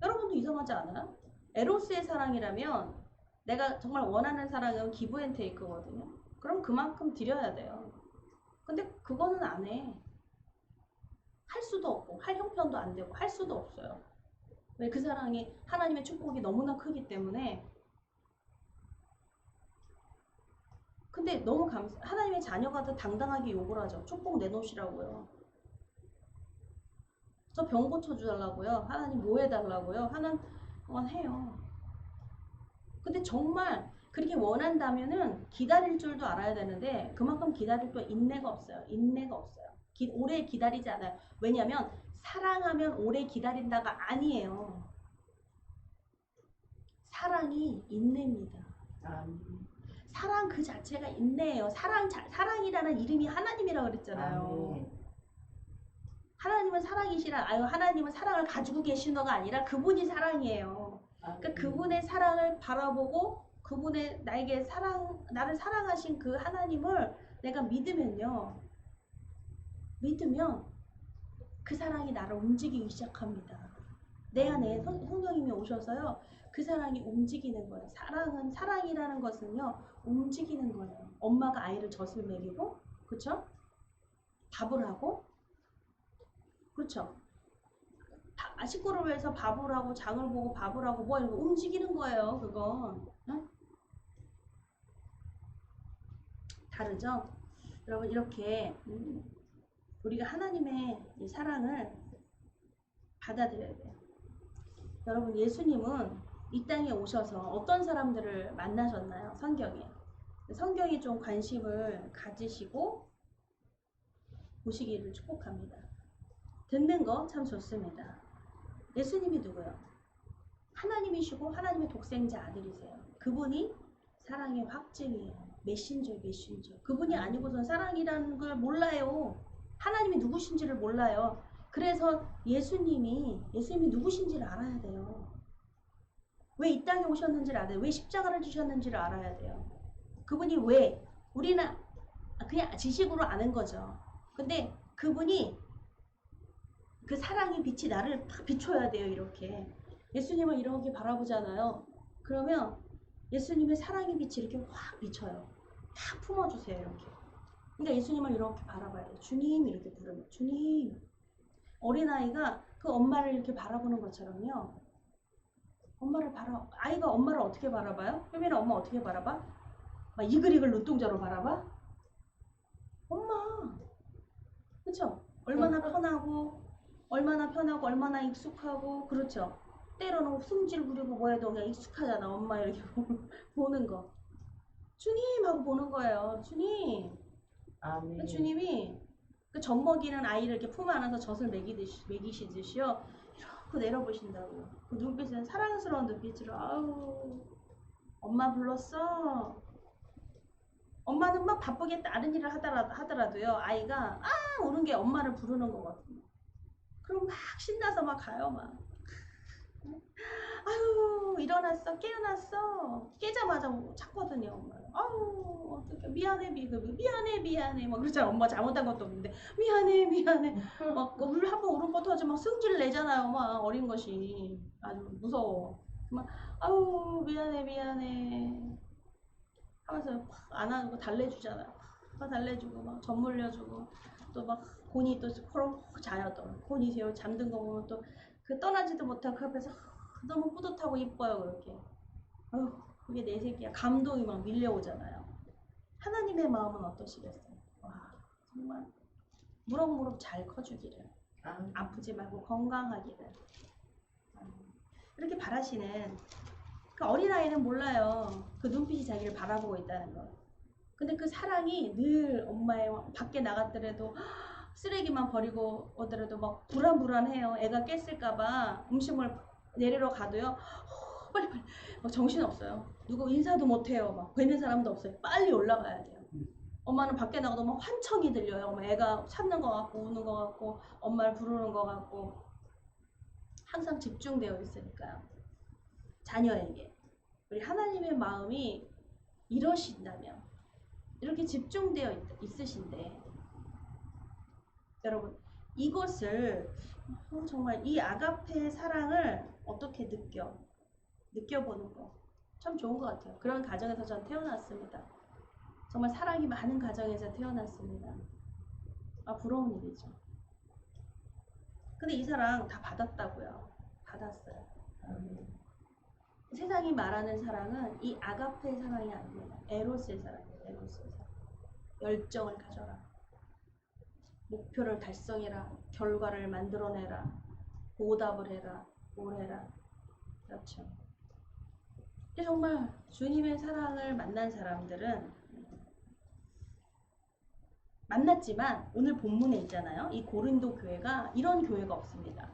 여러분도 이상하지 않아요? 에로스의 사랑이라면 내가 정말 원하는 사랑은 기브 앤 테이크거든요. 그럼 그만큼 드려야 돼요. 근데 그거는 안 해. 할 수도 없고 할 형편도 안 되고 할 수도 없어요. 왜? 그 사랑이 하나님의 축복이 너무나 크기 때문에. 근데 너무 하나님의 자녀가 더 당당하게 욕을 하죠. 축복 내놓으시라고요. 저 병 고쳐주달라고요. 하나님 뭐 해달라고요. 하나님 해요. 근데 정말 그렇게 원한다면은 기다릴 줄도 알아야 되는데 그만큼 기다릴 또 인내가 없어요. 인내가 없어요. 오래 기다리지 않아요. 왜냐하면 사랑하면 오래 기다린다가 아니에요. 사랑이 인내입니다. 사랑 그 자체가 인내예요. 사랑이라는 이름이 하나님이라고 그랬잖아요. 하나님은 사랑이시라. 하나님은 사랑을 가지고 계시는 가 아니라 그분이 사랑이에요. 그러니까 그분의 사랑을 바라보고 그분의 나를 사랑하신 그 하나님을 내가 믿으면 그 사랑이 나를 움직이기 시작합니다. 내 안에 성령님이 오셔서요, 그 사랑이 움직이는 거예요. 사랑이라는 것은요, 움직이는 거예요. 엄마가 아이를 젖을 먹이고, 그렇죠? 밥을 하고, 그렇죠? 식구를 위해서 밥을 하고 장을 보고 밥을 하고 뭐 이런 거 움직이는 거예요. 그건 응? 다르죠? 여러분, 이렇게 우리가 하나님의 이 사랑을 받아들여야 돼요. 여러분, 예수님은 이 땅에 오셔서 어떤 사람들을 만나셨나요? 성경에 좀 관심을 가지시고 보시기를 축복합니다. 듣는 거 참 좋습니다. 예수님이 누구요? 하나님이시고 하나님의 독생자 아들이세요. 그분이 사랑의 확증이에요. 메신저. 그분이 아니고선 사랑이라는 걸 몰라요. 하나님이 누구신지를 몰라요. 그래서 예수님이 누구신지를 알아야 돼요. 왜 이 땅에 오셨는지를 알아야 돼요. 왜 십자가를 지셨는지를 알아야 돼요. 그분이 왜, 우리는 그냥 지식으로 아는 거죠. 근데 그분이 그 사랑의 빛이 나를 팍 비춰야 돼요. 이렇게 예수님을 이렇게 바라보잖아요. 그러면 예수님의 사랑의 빛이 이렇게 확 비쳐요. 탁 품어주세요. 이렇게. 그러니까 예수님을 이렇게 바라봐야 돼요. 주님 이렇게 부르면 주님. 어린아이가 그 엄마를 이렇게 바라보는 것처럼요. 아이가 엄마를 어떻게 바라봐요? 효민아, 엄마 어떻게 바라봐? 막 이글이글 눈동자로 바라봐? 엄마. 그쵸? 얼마나 편하고 얼마나 익숙하고, 그렇죠? 때로는 승질 부리고 뭐 해도 그냥 익숙하잖아. 엄마 이렇게 보는 거. 주님 하고 보는 거예요. 주님. 아멘. 주님이 그 젖먹이는 아이를 이렇게 품 안에서 젖을 먹이시듯이요. 이렇게 내려보신다고. 그 눈빛은 사랑스러운 눈빛으로, 아우, 엄마 불렀어. 엄마는 막 바쁘게 다른 일을 하더라도요. 아이가 우는 게 엄마를 부르는 거거든요. 그럼 막 신나서 막 가요. 막. 아유, 일어났어, 깨어났어. 깨자마자 찾거든요, 엄마. 아유, 어떡해. 미안해. 막 그러잖아. 엄마 잘못한 것도 없는데. 미안해. 막 물 한 번 울음 터져 막 승질 내잖아요, 막 어린 것이. 아주 무서워. 막, 아유, 미안해. 하면서 막 안아주고 달래주잖아요. 막 달래주고, 막 젖 물려주고. 또 막 곤이 또 코롱 자요, 또. 곤이 잠든 거 보면 또 그 떠나지도 못하고 그 앞에서 너무 뿌듯하고 이뻐요, 그렇게. 아유, 그게 내 새끼야. 감동이 막 밀려오잖아요. 하나님의 마음은 어떠시겠어요? 와, 정말 무럭무럭 잘 커주기를. 아프지 말고 건강하기를. 이렇게 바라시는 그 어린아이는 몰라요. 그 눈빛이 자기를 바라보고 있다는 거. 근데 그 사랑이 늘 엄마의 밖에 나갔더라도 쓰레기만 버리고 오더라도 막 불안불안해요. 애가 깼을까봐 음식물 내리러 가도요. 빨리 막 정신없어요. 누구 인사도 못해요. 막 뵈는 사람도 없어요. 빨리 올라가야 돼요. 엄마는 밖에 나가도 막 환청이 들려요. 막 애가 찾는 것 같고 우는 것 같고 엄마를 부르는 것 같고 항상 집중되어 있으니까요. 자녀에게 우리 하나님의 마음이 이러신다면 이렇게 집중되어 있으신데 여러분 이것을 정말 이 아가페의 사랑을 어떻게 느껴보는 거 참 좋은 것 같아요. 그런 가정에서 전 태어났습니다. 정말 사랑이 많은 가정에서 태어났습니다. 부러운 일이죠. 근데 이 사랑 다 받았다고요. 받았어요. 세상이 말하는 사랑은 이 아가페의 사랑이 아닙니다. 에로스의 사랑이에요. 에로스의 사랑. 열정을 가져라. 목표를 달성해라. 결과를 만들어내라. 보답을 해라. 뭘 해라. 그렇죠. 근데 정말 주님의 사랑을 만난 사람들은 만났지만 오늘 본문에 있잖아요. 이 고린도 교회가 이런 교회가 없습니다.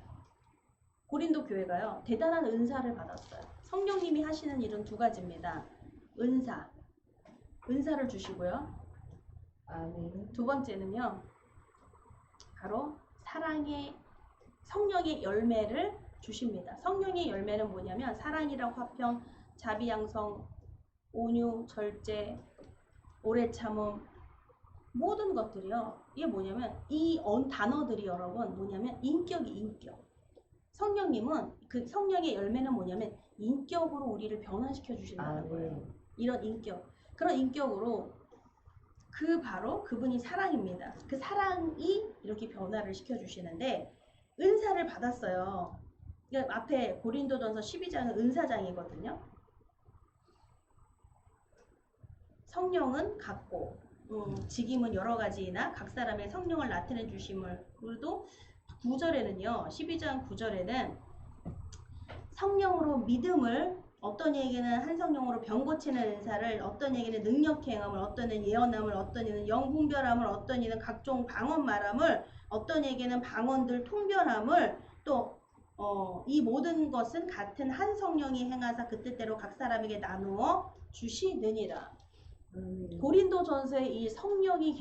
고린도 교회가요. 대단한 은사를 받았어요. 성령님이 하시는 일은 두 가지입니다. 은사를 주시고요. 두 번째는요. 바로 성령의 열매를 주십니다. 성령의 열매는 뭐냐면 사랑이라 화평, 자비양성, 온유, 절제, 오래 참음 모든 것들이요. 이게 뭐냐면 이 단어들이 여러분 뭐냐면 인격. 성령님은 그 성령의 열매는 뭐냐면 인격으로 우리를 변화시켜 주신다는 거예요. 이런 인격. 그런 인격으로 바로 그분이 사랑입니다. 그 사랑이 이렇게 변화를 시켜 주시는데 은사를 받았어요. 그러니까 앞에 고린도전서 12장은 은사장이거든요. 성령은 같고 직임은 여러 가지이나 각 사람의 성령을 나타내 주심을 그리고 9절에는요. 12장 9절에는 성령으로 믿음을 어떤 이에게는 한 성령으로 병 고치는 은사를 어떤 이에게는 능력 행함을 어떤 이는 예언함을 어떤 이는 영분별함을 어떤 이는 각종 방언 말함을 어떤 이에게는 방언들 통변함을 또 이 모든 것은 같은 한 성령이 행하사 그 뜻대로 각 사람에게 나누어 주시느니라. 고린도전서의 이 성령의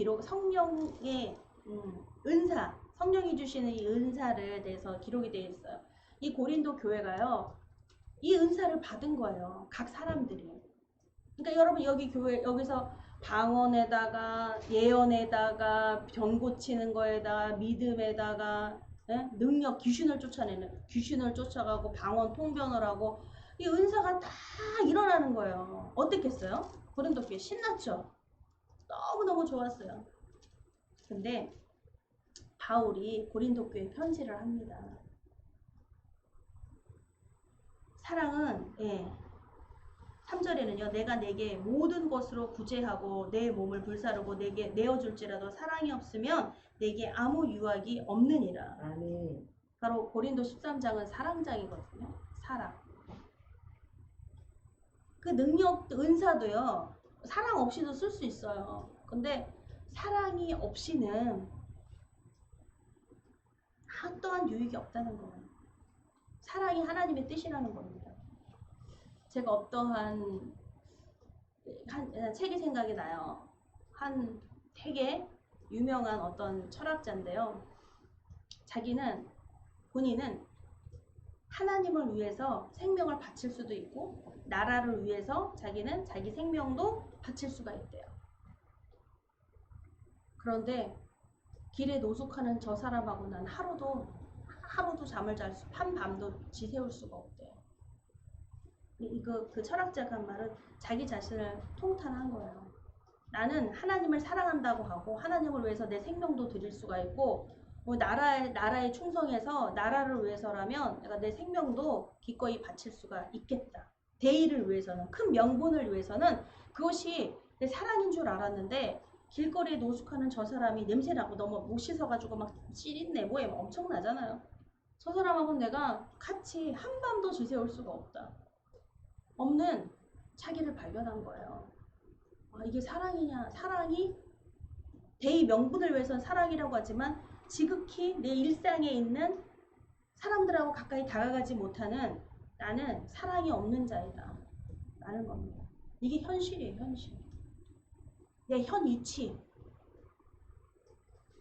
은사, 성령이 주시는 이 은사를 대해서 기록이 되어 있어요. 이 고린도 교회가요, 이 은사를 받은 거예요. 각 사람들이. 그러니까 여러분 여기서 방언에다가 예언에다가 병 고치는 거에다가 믿음에다가 능력 귀신을 쫓아가고 방언 통변을 하고 이 은사가 다 일어나는 거예요. 어땠겠어요? 고린도 교회 신났죠? 너무너무 좋았어요. 근데 바울이 고린도 교회에 편지를 합니다. 사랑은 3절에는요. 내가 내게 모든 것으로 구제하고 내 몸을 불사르고 내게 내어줄지라도 사랑이 없으면 내게 아무 유익이 없느니라. 아멘. 바로 고린도 13장은 사랑장이거든요. 사랑. 그 능력, 은사도요. 사랑 없이도 쓸 수 있어요. 근데 사랑이 없이는 어떠한 유익이 없다는 거예요. 사랑이 하나님의 뜻이라는 겁니다. 제가 어떠한 책이 생각이 나요. 한 되게 유명한 어떤 철학자인데요. 본인은 하나님을 위해서 생명을 바칠 수도 있고 나라를 위해서 자기는 자기 생명도 바칠 수가 있대요. 그런데 길에 노숙하는 저 사람하고 난 하루도 잠을 한밤도 지새울 수가 없대요. 그 철학자가 한 말은 자기 자신을 통탄한 거예요. 나는 하나님을 사랑한다고 하고 하나님을 위해서 내 생명도 드릴 수가 있고 나라에 충성해서 나라를 위해서라면 내가 내 생명도 기꺼이 바칠 수가 있겠다. 대의를 위해서는 큰 명분을 위해서는 그것이 내 사랑인 줄 알았는데 길거리에 노숙하는 저 사람이 냄새나고 너무 못 씻어가지고 막 찌린내 뭐에 엄청나잖아요. 저 사람하고는 내가 같이 한밤도 지새울 수가 없다. 없는 자기를 발견한 거예요. 아, 이게 사랑이냐? 사랑이 대의 명분을 위해서는 사랑이라고 하지만 지극히 내 일상에 있는 사람들하고 가까이 다가가지 못하는 나는 사랑이 없는 자이다 라는 겁니다. 이게 현실이에요. 현실. 내 현 위치.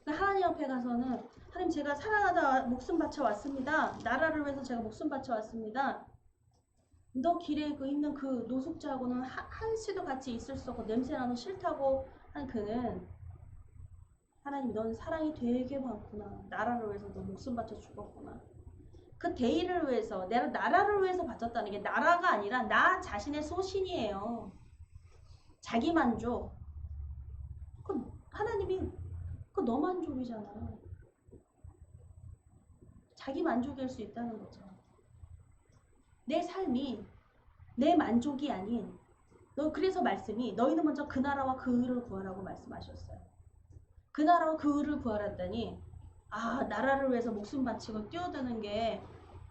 하나님 앞에 가서는 하나님 제가 사랑하다 목숨 바쳐 왔습니다. 나라를 위해서 제가 목숨 바쳐 왔습니다. 너 길에 있는 그 노숙자하고는 한시도 같이 있을 수 없고 냄새나는 싫다고 한 그는 하나님 넌 사랑이 되게 많구나. 나라를 위해서 너 목숨 바쳐 죽었구나. 그 대의를 위해서 내가 나라를 위해서 바쳤다는 게 나라가 아니라 나 자신의 소신이에요. 자기 만족. 하나님이 너 만족이잖아. 자기 만족일 수 있다는 거죠. 내 삶이 내 만족이 아닌 그래서 말씀이 너희는 먼저 그 나라와 그 의를 구하라고 말씀하셨어요. 그 나라와 그 의를 구하랬더니 아 나라를 위해서 목숨 바치고 뛰어드는 게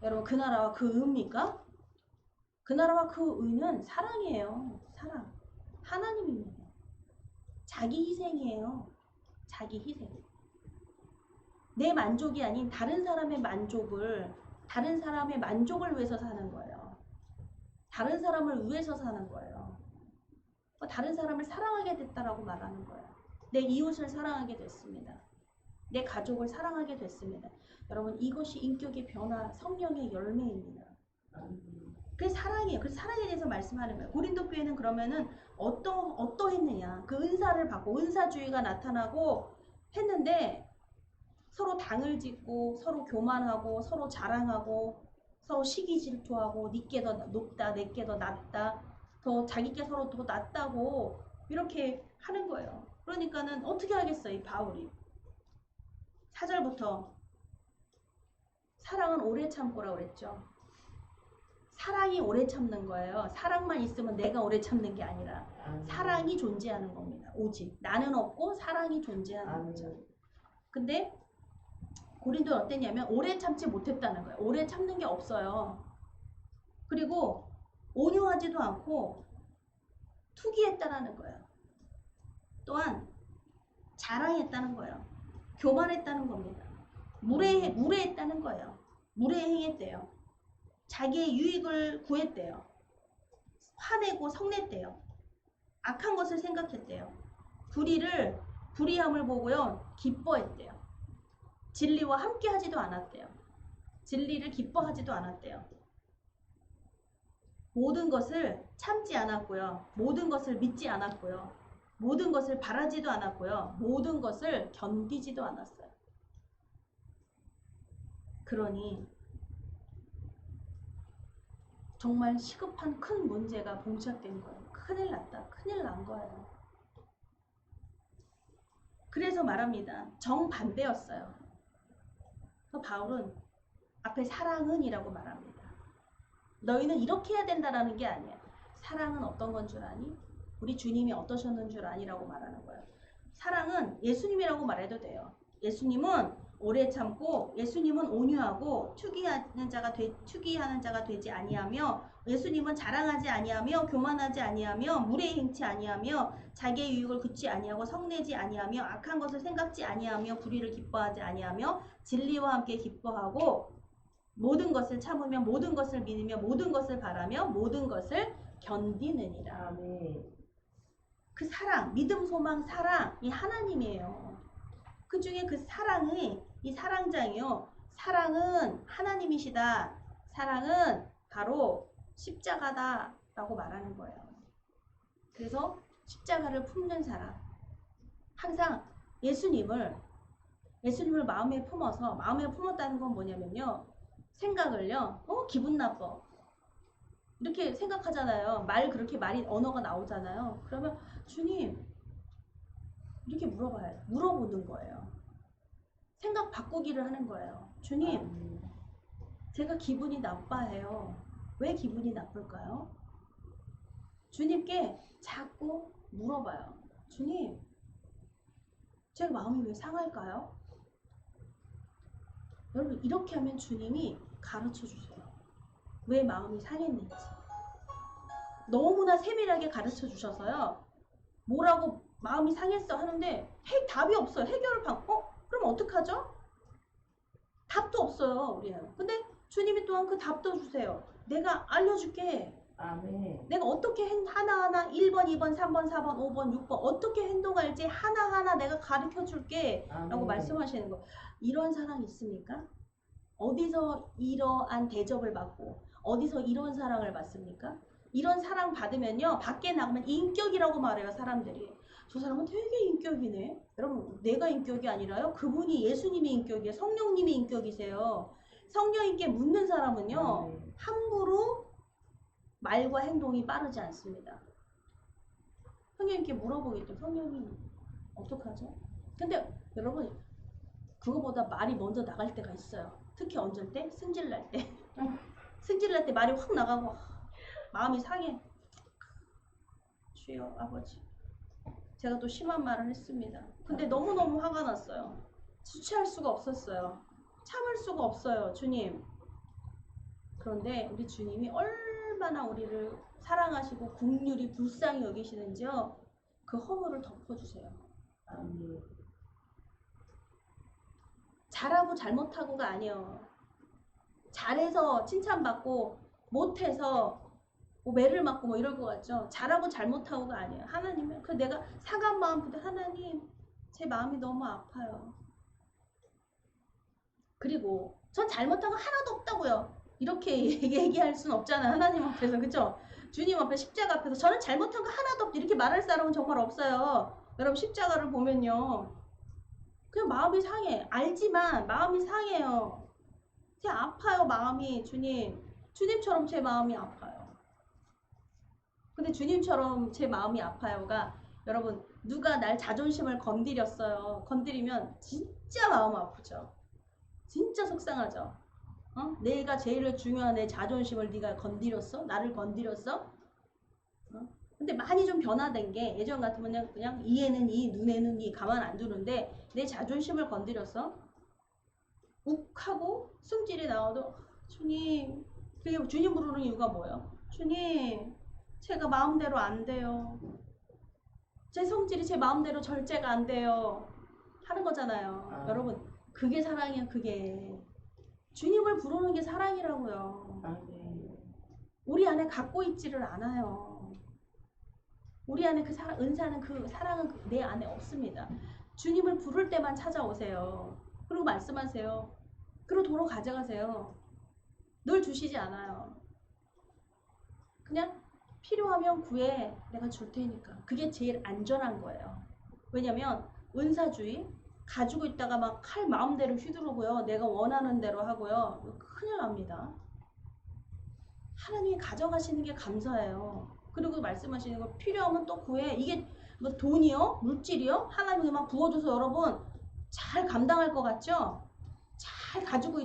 여러분 그 나라와 그 의입니까? 그 나라와 그 의는 사랑이에요. 사랑. 하나님입니다. 자기 희생이에요. 자기 희생. 내 만족이 아닌 다른 사람의 만족을 위해서 사는 거예요. 다른 사람을 위해서 사는 거예요. 다른 사람을 사랑하게 됐다라고 말하는 거예요. 내 이웃을 사랑하게 됐습니다. 내 가족을 사랑하게 됐습니다. 여러분 이것이 인격의 변화, 성령의 열매입니다. 그게 사랑이에요. 그래서 사랑에 대해서 말씀하는 거예요. 고린도 교회는 그러면은 어떠했느냐. 그 은사를 받고 은사주의가 나타나고 했는데 서로 당을 짓고 서로 교만하고 서로 자랑하고 서로 시기 질투하고 니께 더 높다 내께 더 낮다 더 자기께 서로 더 낫다고 이렇게 하는 거예요. 그러니까는 어떻게 하겠어요 이 바울이. 4절부터 사랑은 오래 참고라고 그랬죠. 사랑이 오래 참는 거예요. 사랑만 있으면 내가 오래 참는 게 아니라 사랑이 존재하는 겁니다. 오직 나는 없고 사랑이 존재하는 거죠. 근데 고린도는 어땠냐면 오래 참지 못했다는 거예요. 오래 참는 게 없어요. 그리고 온유하지도 않고 투기했다는 거예요. 또한 자랑했다는 거예요. 교만했다는 겁니다. 무례했다는 거예요. 무례행했대요. 자기의 유익을 구했대요. 화내고 성냈대요. 악한 것을 생각했대요. 불의함을 보고요. 기뻐했대요. 진리와 함께 하지도 않았대요. 진리를 기뻐하지도 않았대요. 모든 것을 참지 않았고요. 모든 것을 믿지 않았고요. 모든 것을 바라지도 않았고요. 모든 것을 견디지도 않았어요. 그러니 정말 시급한 큰 문제가 봉착된 거예요. 큰일 났다. 큰일 난 거예요. 그래서 말합니다. 정반대였어요. 바울은 앞에 사랑은 이라고 말합니다. 너희는 이렇게 해야 된다라는 게 아니야. 사랑은 어떤 건 줄 아니? 우리 주님이 어떠셨는 줄 아니라고 말하는 거예요. 사랑은 예수님이라고 말해도 돼요. 예수님은 오래 참고 예수님은 온유하고 투기하는 자가 되지 아니하며 예수님은 자랑하지 아니하며 교만하지 아니하며 무례히 행치 아니하며 자기의 유익을 굳지 아니하고 성내지 아니하며 악한 것을 생각지 아니하며 불의를 기뻐하지 아니하며 진리와 함께 기뻐하고 모든 것을 참으며 모든 것을 믿으며 모든 것을 바라며 모든 것을 견디느니라. 아멘. 그 사랑, 믿음, 소망, 사랑 이 하나님이에요. 그 중에 그 사랑이 이 사랑장이요. 사랑은 하나님이시다. 사랑은 바로 십자가다 라고 말하는 거예요. 그래서 십자가를 품는 사람. 항상 예수님을 마음에 품었다는 건 뭐냐면요. 생각을요. 기분 나빠. 이렇게 생각하잖아요. 그렇게 언어가 나오잖아요. 그러면 주님 이렇게 물어보는 거예요. 생각 바꾸기를 하는 거예요. 주님, 제가 기분이 나빠해요. 왜 기분이 나쁠까요? 주님께 자꾸 물어봐요. 주님, 제가 마음이 왜 상할까요? 여러분 이렇게 하면 주님이 가르쳐 주세요. 왜 마음이 상했는지. 너무나 세밀하게 가르쳐 주셔서요. 뭐라고 마음이 상했어 하는데 답이 없어요. 해결을 그럼 어떡하죠? 답도 없어요. 우리는. 근데 주님이 또한 그 답도 주세요. 내가 알려줄게. 아멘. 내가 어떻게 하나하나 1번, 2번, 3번, 4번, 5번, 6번 어떻게 행동할지 하나하나 내가 가르쳐 줄게 라고 아멘. 말씀하시는 거. 이런 사랑 있습니까? 어디서 이러한 대접을 받고 어디서 이런 사랑을 받습니까? 이런 사랑 받으면요 밖에 나가면 인격이라고 말해요. 사람들이. 저 사람은 되게 인격이네. 여러분 내가 인격이 아니라요. 그분이 예수님의 인격이에요. 성령님의 인격이세요. 성령님께 묻는 사람은요 아멘. 함부로 말과 행동이 빠르지 않습니다. 성령님께 물어보겠죠. 성령님 어떡하죠? 근데 여러분 그거보다 말이 먼저 나갈 때가 있어요. 특히 언제일 때? 승질날 때. 승질날 때 말이 확 나가고 마음이 상해. 주여 아버지 제가 또 심한 말을 했습니다. 근데 너무너무 화가 났어요. 주체할 수가 없었어요. 참을 수가 없어요. 주님. 그런데 우리 주님이 얼마나 우리를 사랑하시고 긍휼히 불쌍히 여기시는지요. 그 허물을 덮어주세요. 아멘. 잘하고 잘못하고가 아니에요. 잘해서 칭찬받고 못해서 뭐 매를 맞고 뭐 이럴 것 같죠. 잘하고 잘못하고가 아니에요. 하나님은 그 내가 사간 마음부터 하나님 제 마음이 너무 아파요. 그리고 전 잘못한 거 하나도 없다고요. 이렇게 얘기할 수는 없잖아요. 하나님 앞에서. 그쵸? 주님 앞에 십자가 앞에서 저는 잘못한 거 하나도 없다 이렇게 말할 사람은 정말 없어요. 여러분 십자가를 보면요. 그냥 마음이 상해. 알지만 마음이 상해요. 제 아파요 마음이. 주님처럼 제 마음이 아파요. 근데 주님처럼 제 마음이 아파요가 여러분 누가 날 자존심을 건드렸어요. 건드리면 진짜 마음 아프죠. 진짜 속상하죠. 내가 제일 중요한 내 자존심을 네가 건드렸어? 나를 건드렸어? 근데 많이 좀 변화된 게 예전 같으면 그냥 이에는 이, 눈에는 이 가만 안 두는데 내 자존심을 건드렸어? 욱하고 승질이 나와도 주님, 그게 주님 부르는 이유가 뭐예요? 주님, 제가 마음대로 안 돼요. 제 성질이 제 마음대로 절제가 안 돼요. 하는 거잖아요. 여러분, 그게 사랑이에요, 그게. 주님을 부르는 게 사랑이라고요. 아멘. 우리 안에 갖고 있지를 않아요. 우리 안에 그 은사는 그 사랑은 내 안에 없습니다. 주님을 부를 때만 찾아오세요. 그리고 말씀하세요. 그리고 도로 가져가세요. 늘 주시지 않아요. 그냥 필요하면 구해. 내가 줄 테니까. 그게 제일 안전한 거예요. 왜냐면 은사주의 가지고 있다가 막 칼 마음대로 휘두르고요. 내가 원하는 대로 하고요. 큰일 납니다. 하나님이 가져가시는 게 감사해요. 그리고 말씀하시는 거 필요하면 또 구해. 이게 뭐 돈이요? 물질이요? 하나님이 막 부어줘서 여러분 잘 감당할 것 같죠? 잘 가지고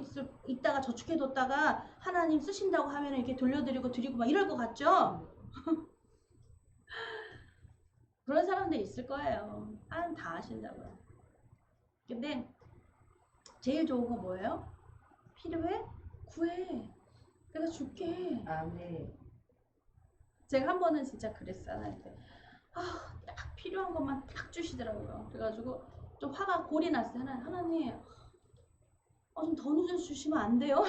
있다가 저축해뒀다가 하나님 쓰신다고 하면 이렇게 돌려드리고 드리고 막 이럴 것 같죠? 그런 사람들 있을 거예요. 하나님 다 아신다고요. 근데 제일 좋은 건 뭐예요? 필요해? 구해. 내가 줄게. 아멘. 제가 한 번은 진짜 그랬어요. 하나님한테. 딱 필요한 것만 딱 주시더라고요. 그래가지고 좀 화가 골이 났어요. 하나님 좀 더 늦어주시면 안 돼요?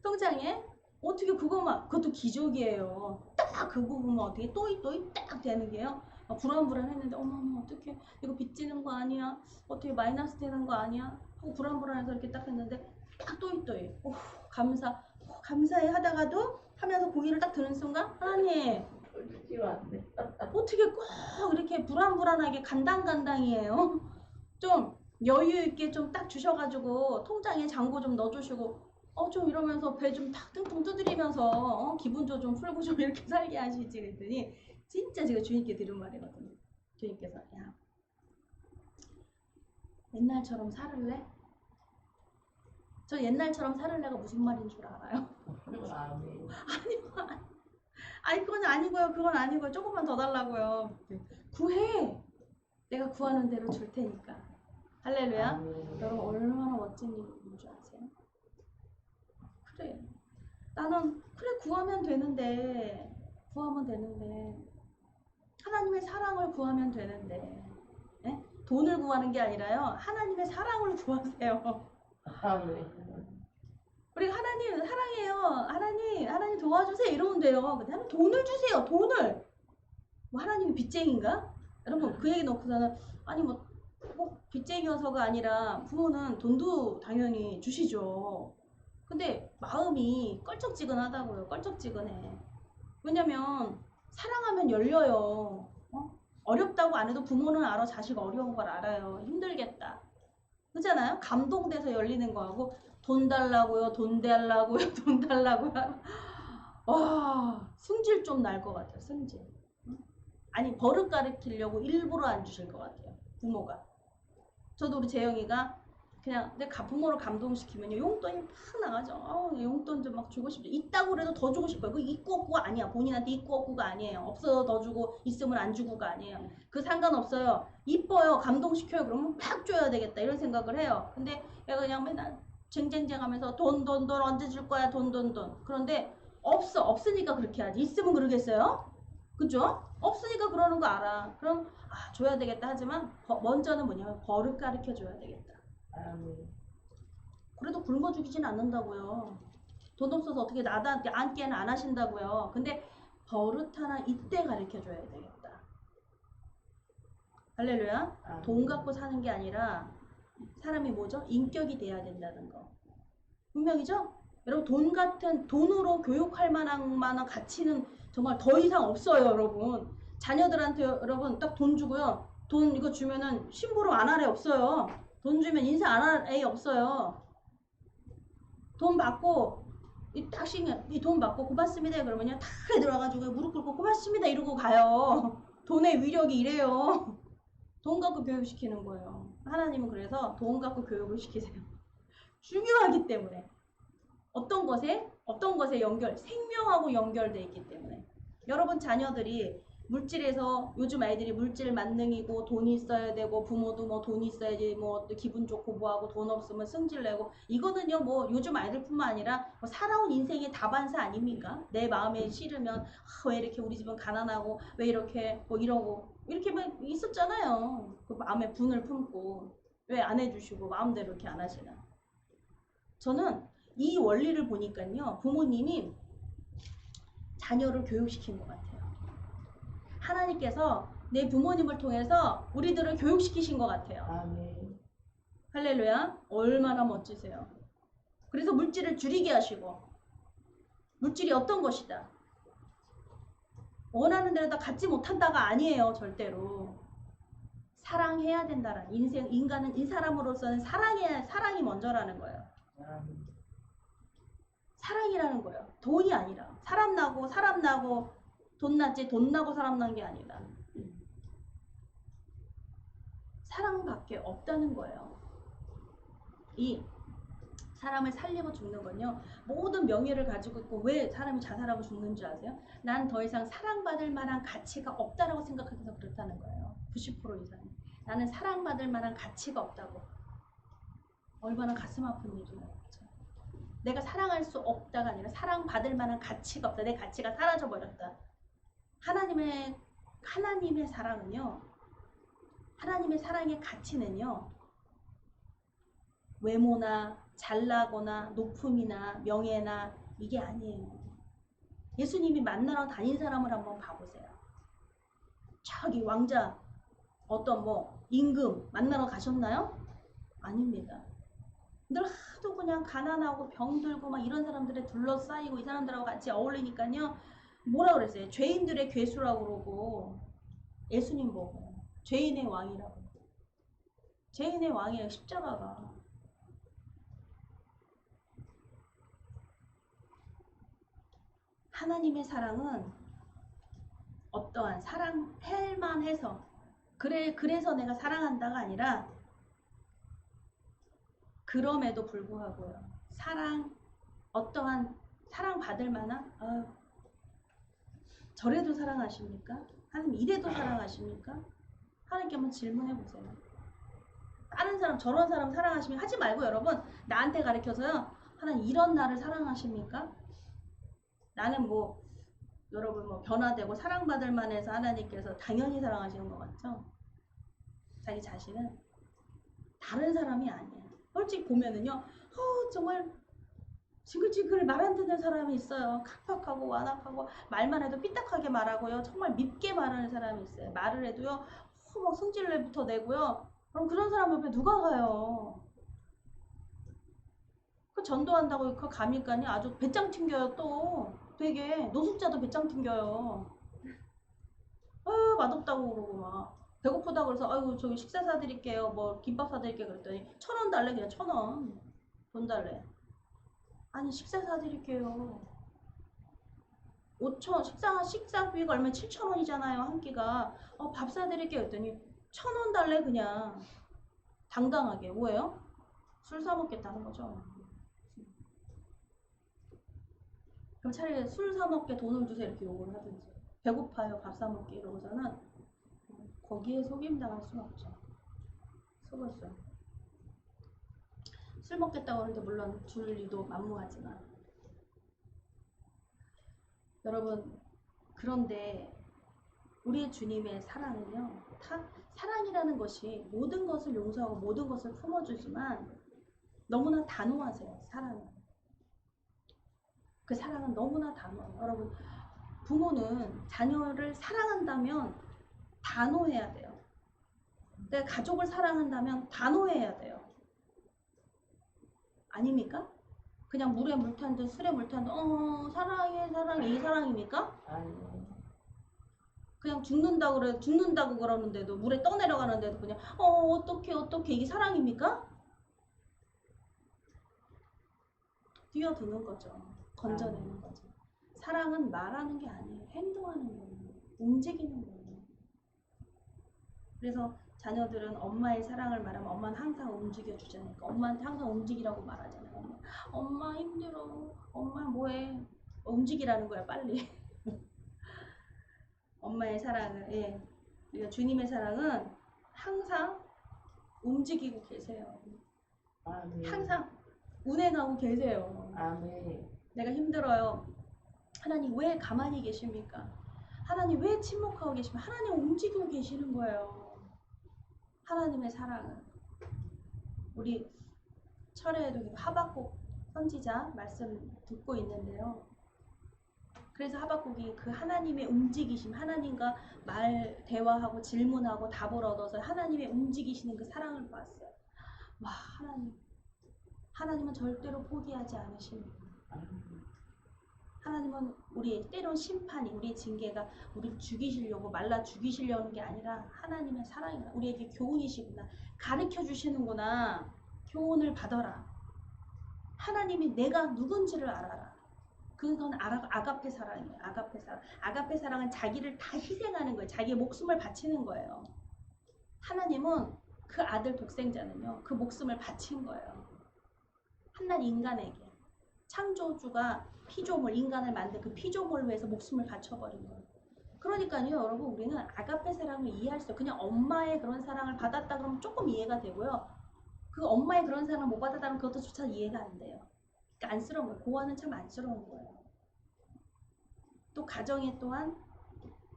통장에? 어떻게 그것도 기적이에요. 딱 그 부분만 어떻게 또이 딱 되는 게요. 불안불안했는데 어머 어떻게 이거 빚지는 거 아니야? 어떻게 마이너스 되는 거 아니야? 하고 불안불안해서 이렇게 딱 했는데 딱 또이 감사해 하다가도 하면서 고기를 딱 드는 순간 하나님 어떻게 꼭 이렇게 불안불안하게 간당간당이에요. 좀 여유 있게 좀 딱 주셔가지고 통장에 잔고 좀 넣어주시고 좀 이러면서 배 좀 탁 뚱뚱 두드리면서 기분도 좀 풀고 좀 이렇게 살게 하시지 그랬더니 진짜 제가 주님께 들은 말이거든요. 주님께서 야 옛날처럼 살을래? 저 옛날처럼 살을래가 무슨 말인 줄 알아요? 아멘. 아니 그건 아니고요. 조금만 더 달라고요. 구해. 내가 구하는 대로 줄 테니까. 할렐루야. 아멘. 여러분 얼마나 멋진 일인 줄 아세요? 그래. 나는 그래 구하면 되는데 하나님의 사랑을 구하면 되는데 예? 돈을 구하는 게 아니라요. 하나님의 사랑을 구하세요. 아멘. 우리 하나님 사랑해요. 하나님 도와주세요. 이러면 돼요. 근데 하나님 돈을 주세요. 돈을. 뭐 하나님이 빚쟁인가? 여러분 그 얘기 놓고서는 아니 뭐 꼭 빚쟁이여서가 아니라 부모는 돈도 당연히 주시죠. 근데 마음이 껄쩍지근하다고요. 껄쩍지근해. 왜냐면 사랑하면 열려요. 어렵다고 안 해도 부모는 알아. 자식 어려운 걸 알아요. 힘들겠다. 그렇잖아요? 감동돼서 열리는 거하고 돈 달라고요. 돈 달라고요. 돈 달라고요. 와 승질 좀 날 것 같아요. 승질. 아니 버릇 가르치려고 일부러 안 주실 것 같아요. 부모가. 저도 우리 재영이가 그냥 내 부모를 감동시키면요 용돈이 팍 나가죠. 용돈 좀 막 주고 싶죠. 있다고 그래도 더 주고 싶어요. 그 있고 없고가 아니야. 본인한테 있고 없고가 아니에요. 없어서 더 주고 있으면 안 주고가 아니에요. 그 상관없어요. 이뻐요. 감동시켜요. 그러면 팍 줘야 되겠다 이런 생각을 해요. 근데 얘가 그냥 맨날 쟁쟁쟁하면서 돈 언제 줄 거야 돈. 그런데 없으니까 그렇게 하지. 있으면 그러겠어요? 그죠? 없으니까 그러는 거 알아. 그럼 줘야 되겠다 하지만 먼저는 뭐냐면 버릇 가르쳐 줘야 되겠다. 아멘. 그래도 굶어 죽이진 않는다고요. 돈 없어서 어떻게 나한테 안게는 안 하신다고요. 근데 버릇 하나 이때 가르쳐 줘야 되겠다. 할렐루야. 아멘. 돈 갖고 사는 게 아니라 사람이 뭐죠? 인격이 돼야 된다는 거. 분명히죠? 여러분 돈으로 교육할 만한 가치는 정말 더 이상 없어요, 여러분. 자녀들한테 여러분 딱 돈 주고요. 돈 이거 주면은 심부름 안 할 애 없어요. 돈 주면 인사 안 할 애 없어요. 돈 받고 이 돈 받고 고맙습니다 그러면요 다 애들 와가지고 무릎 꿇고 고맙습니다 이러고 가요. 돈의 위력이 이래요. 돈 갖고 교육시키는 거예요. 하나님은 그래서 돈 갖고 교육을 시키세요. 중요하기 때문에. 어떤 것에 생명하고 연결되어 있기 때문에. 여러분 자녀들이 물질에서 요즘 아이들이 물질 만능이고 돈이 있어야 되고 부모도 뭐 돈이 있어야지 뭐 기분 좋고 뭐하고 돈 없으면 승질내고 이거는요 뭐 요즘 아이들뿐만 아니라 뭐 살아온 인생의 다반사 아닙니까? 내 마음에 싫으면 왜 이렇게 우리 집은 가난하고 왜 이렇게 뭐 이러고 이렇게 막 있었잖아요. 그 마음에 분을 품고 왜 안 해주시고 마음대로 이렇게 안 하시나. 저는 이 원리를 보니까요 부모님이 자녀를 교육시킨 것 같아요. 하나님께서 내 부모님을 통해서 우리들을 교육시키신 것 같아요. 아멘. 할렐루야. 얼마나 멋지세요. 그래서 물질을 줄이게 하시고 물질이 어떤 것이다. 원하는 대로 다 갖지 못한다가 아니에요. 절대로. 사랑해야 된다라는 인간은 이 사람으로서는 사랑이 먼저라는 거예요. 아멘. 사랑이라는 거예요. 돈이 아니라. 사람 나고 돈 났지 돈 나고 사람 난 게 아니라 사랑밖에 없다는 거예요. 이 사람을 살리고 죽는 건요 모든 명예를 가지고 있고 왜 사람이 자살하고 죽는 줄 아세요? 난 더 이상 사랑받을 만한 가치가 없다라고 생각해서 그렇다는 거예요. 90% 이상이. 나는 사랑받을 만한 가치가 없다고. 얼마나 가슴 아픈 일이에요. 그렇죠? 내가 사랑할 수 없다가 아니라 사랑받을 만한 가치가 없다. 내 가치가 사라져버렸다. 하나님의 사랑은요. 하나님의 사랑의 가치는요. 외모나 잘나거나 높음이나 명예나 이게 아니에요. 예수님이 만나러 다닌 사람을 한번 봐보세요. 저기 왕자 어떤 뭐 임금 만나러 가셨나요? 아닙니다. 늘 하도 그냥 가난하고 병들고 막 이런 사람들에 둘러싸이고 이 사람들하고 같이 어울리니까요. 뭐라 그랬어요? 죄인들의 괴수라고 그러고 예수님 보고 죄인의 왕이라고. 죄인의 왕이에요. 십자가가. 하나님의 사랑은 어떠한 사랑할만 해서 그래서 내가 사랑한다가 아니라 그럼에도 불구하고요. 어떠한 사랑받을 만한 저래도 사랑하십니까? 하나님 이래도 사랑하십니까? 하나님께 한번 질문해 보세요. 다른 사람, 저런 사람 사랑하시면 하지 말고 여러분 나한테 가르쳐서요. 하나님 이런 나를 사랑하십니까? 나는 뭐 여러분 뭐 변화되고 사랑받을 만해서 하나님께서 당연히 사랑하시는 것 같죠? 자기 자신은 다른 사람이 아니에요. 솔직히 보면은요. 정말 지글지글 말 안 듣는 사람이 있어요. 칵팍하고 완악하고 말만 해도 삐딱하게 말하고요. 정말 밉게 말하는 사람이 있어요. 말을 해도요. 막 성질내부터 내고요. 그럼 그런 사람 옆에 누가 가요? 그 전도한다고 그 가니까니 아주 배짱 튕겨요 또. 되게 노숙자도 배짱 튕겨요. 맛없다고 그러고 막 배고프다고 그래서 아이고 저기 식사 사드릴게요. 뭐 김밥 사드릴게요. 그랬더니 1,000원 달래. 그냥 1,000원 돈 달래. 아니 식사 사드릴게요. 5천 식사비가 얼마면 7,000원이잖아요 한 끼가. 밥 사드릴게요. 그랬더니 1,000원 달래. 그냥 당당하게. 뭐예요? 술 사 먹겠다는 거죠. 그럼 차라리 술 사 먹게 돈을 주세요 이렇게 요구를 하든지. 배고파요 밥 사 먹게 이러고서는 거기에 속임당할 수는 없죠. 속았어요. 술 먹겠다고 하는데 물론 줄 리도 만무하지만 여러분 그런데 우리의 주님의 사랑은요 사랑이라는 것이 모든 것을 용서하고 모든 것을 품어주지만 너무나 단호하세요. 사랑은 그 사랑은 너무나 단호해요. 여러분 부모는 자녀를 사랑한다면 단호해야 돼요. 내가 가족을 사랑한다면 단호해야 돼요. 아닙니까? 그냥 물에 물 탄 듯 술에 물 탄 듯 사랑해 이게 사랑입니까? 아니요. 그냥 죽는다고 그러는데도 물에 떠내려가는데도 그냥 어떡해 이게 사랑입니까? 뛰어드는 거죠. 건져내는 거죠. 사랑은 말하는 게 아니에요. 행동하는 거예요. 움직이는 거예요. 그래서 자녀들은 엄마의 사랑을 말하면 엄마는 항상 움직여주잖아요. 그러니까 엄마한테 항상 움직이라고 말하잖아요. 엄마 힘들어. 엄마 뭐해. 움직이라는 거야 빨리. 엄마의 사랑을 그러니까 주님의 사랑은 항상 움직이고 계세요. 아멘. 항상 운행하고 계세요. 아멘. 내가 힘들어요. 하나님 왜 가만히 계십니까? 하나님 왜 침묵하고 계십니까? 하나님 움직이고 계시는 거예요. 하나님의 사랑은 우리 철회에도 하박국 선지자 말씀 듣고 있는데요. 그래서 하박국이 그 하나님의 움직이심, 하나님과 대화하고 질문하고 답을 얻어서 하나님의 움직이시는 그 사랑을 봤어요. 와, 하나님은 절대로 포기하지 않으십니다. 하나님은 우리 때론 심판이, 우리의 징계가 우리를 죽이시려고 말라 죽이시려는 게 아니라 하나님의 사랑이구나. 우리에게 교훈이시구나. 가르쳐 주시는구나. 교훈을 받아라. 하나님이 내가 누군지를 알아라. 그건 아가페 사랑이에요. 아가페 사랑. 아가페 사랑은 자기를 다 희생하는 거예요. 자기의 목숨을 바치는 거예요. 하나님은 그 아들 독생자는요. 그 목숨을 바친 거예요. 한낱 인간에게. 창조주가 피조물, 인간을 만든 그 피조물을 위해서 목숨을 바쳐버린 거예요. 그러니까요, 여러분, 우리는 아가페 사랑을 이해할 수 없어요. 그냥 엄마의 그런 사랑을 받았다 그러면 조금 이해가 되고요. 그 엄마의 그런 사랑을 못 받았다면 그것도조차 이해가 안 돼요. 그러니까 안쓰러운 거예요. 고아는 참 안쓰러운 거예요. 또 가정에 또한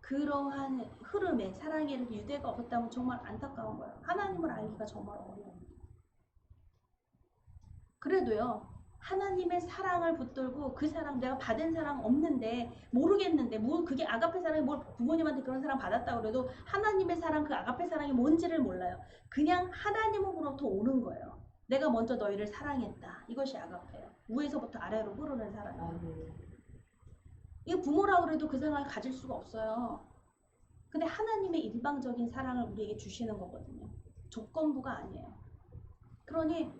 그러한 흐름에 사랑의 유대가 없었다면 정말 안타까운 거예요. 하나님을 알기가 정말 어려워요. 그래도요. 하나님의 사랑을 붙들고 그 사랑 내가 받은 사랑 없는데 모르겠는데 그게 아가페 사랑이 뭘 부모님한테 그런 사랑 받았다고 그래도 하나님의 사랑 그 아가페 사랑이 뭔지를 몰라요. 그냥 하나님으로부터 오는 거예요. 내가 먼저 너희를 사랑했다. 이것이 아가페예요. 위에서부터 아래로 흐르는 사랑이에요. 이거 부모라고 그래도 그 사랑을 가질 수가 없어요. 근데 하나님의 일방적인 사랑을 우리에게 주시는 거거든요. 조건부가 아니에요. 그러니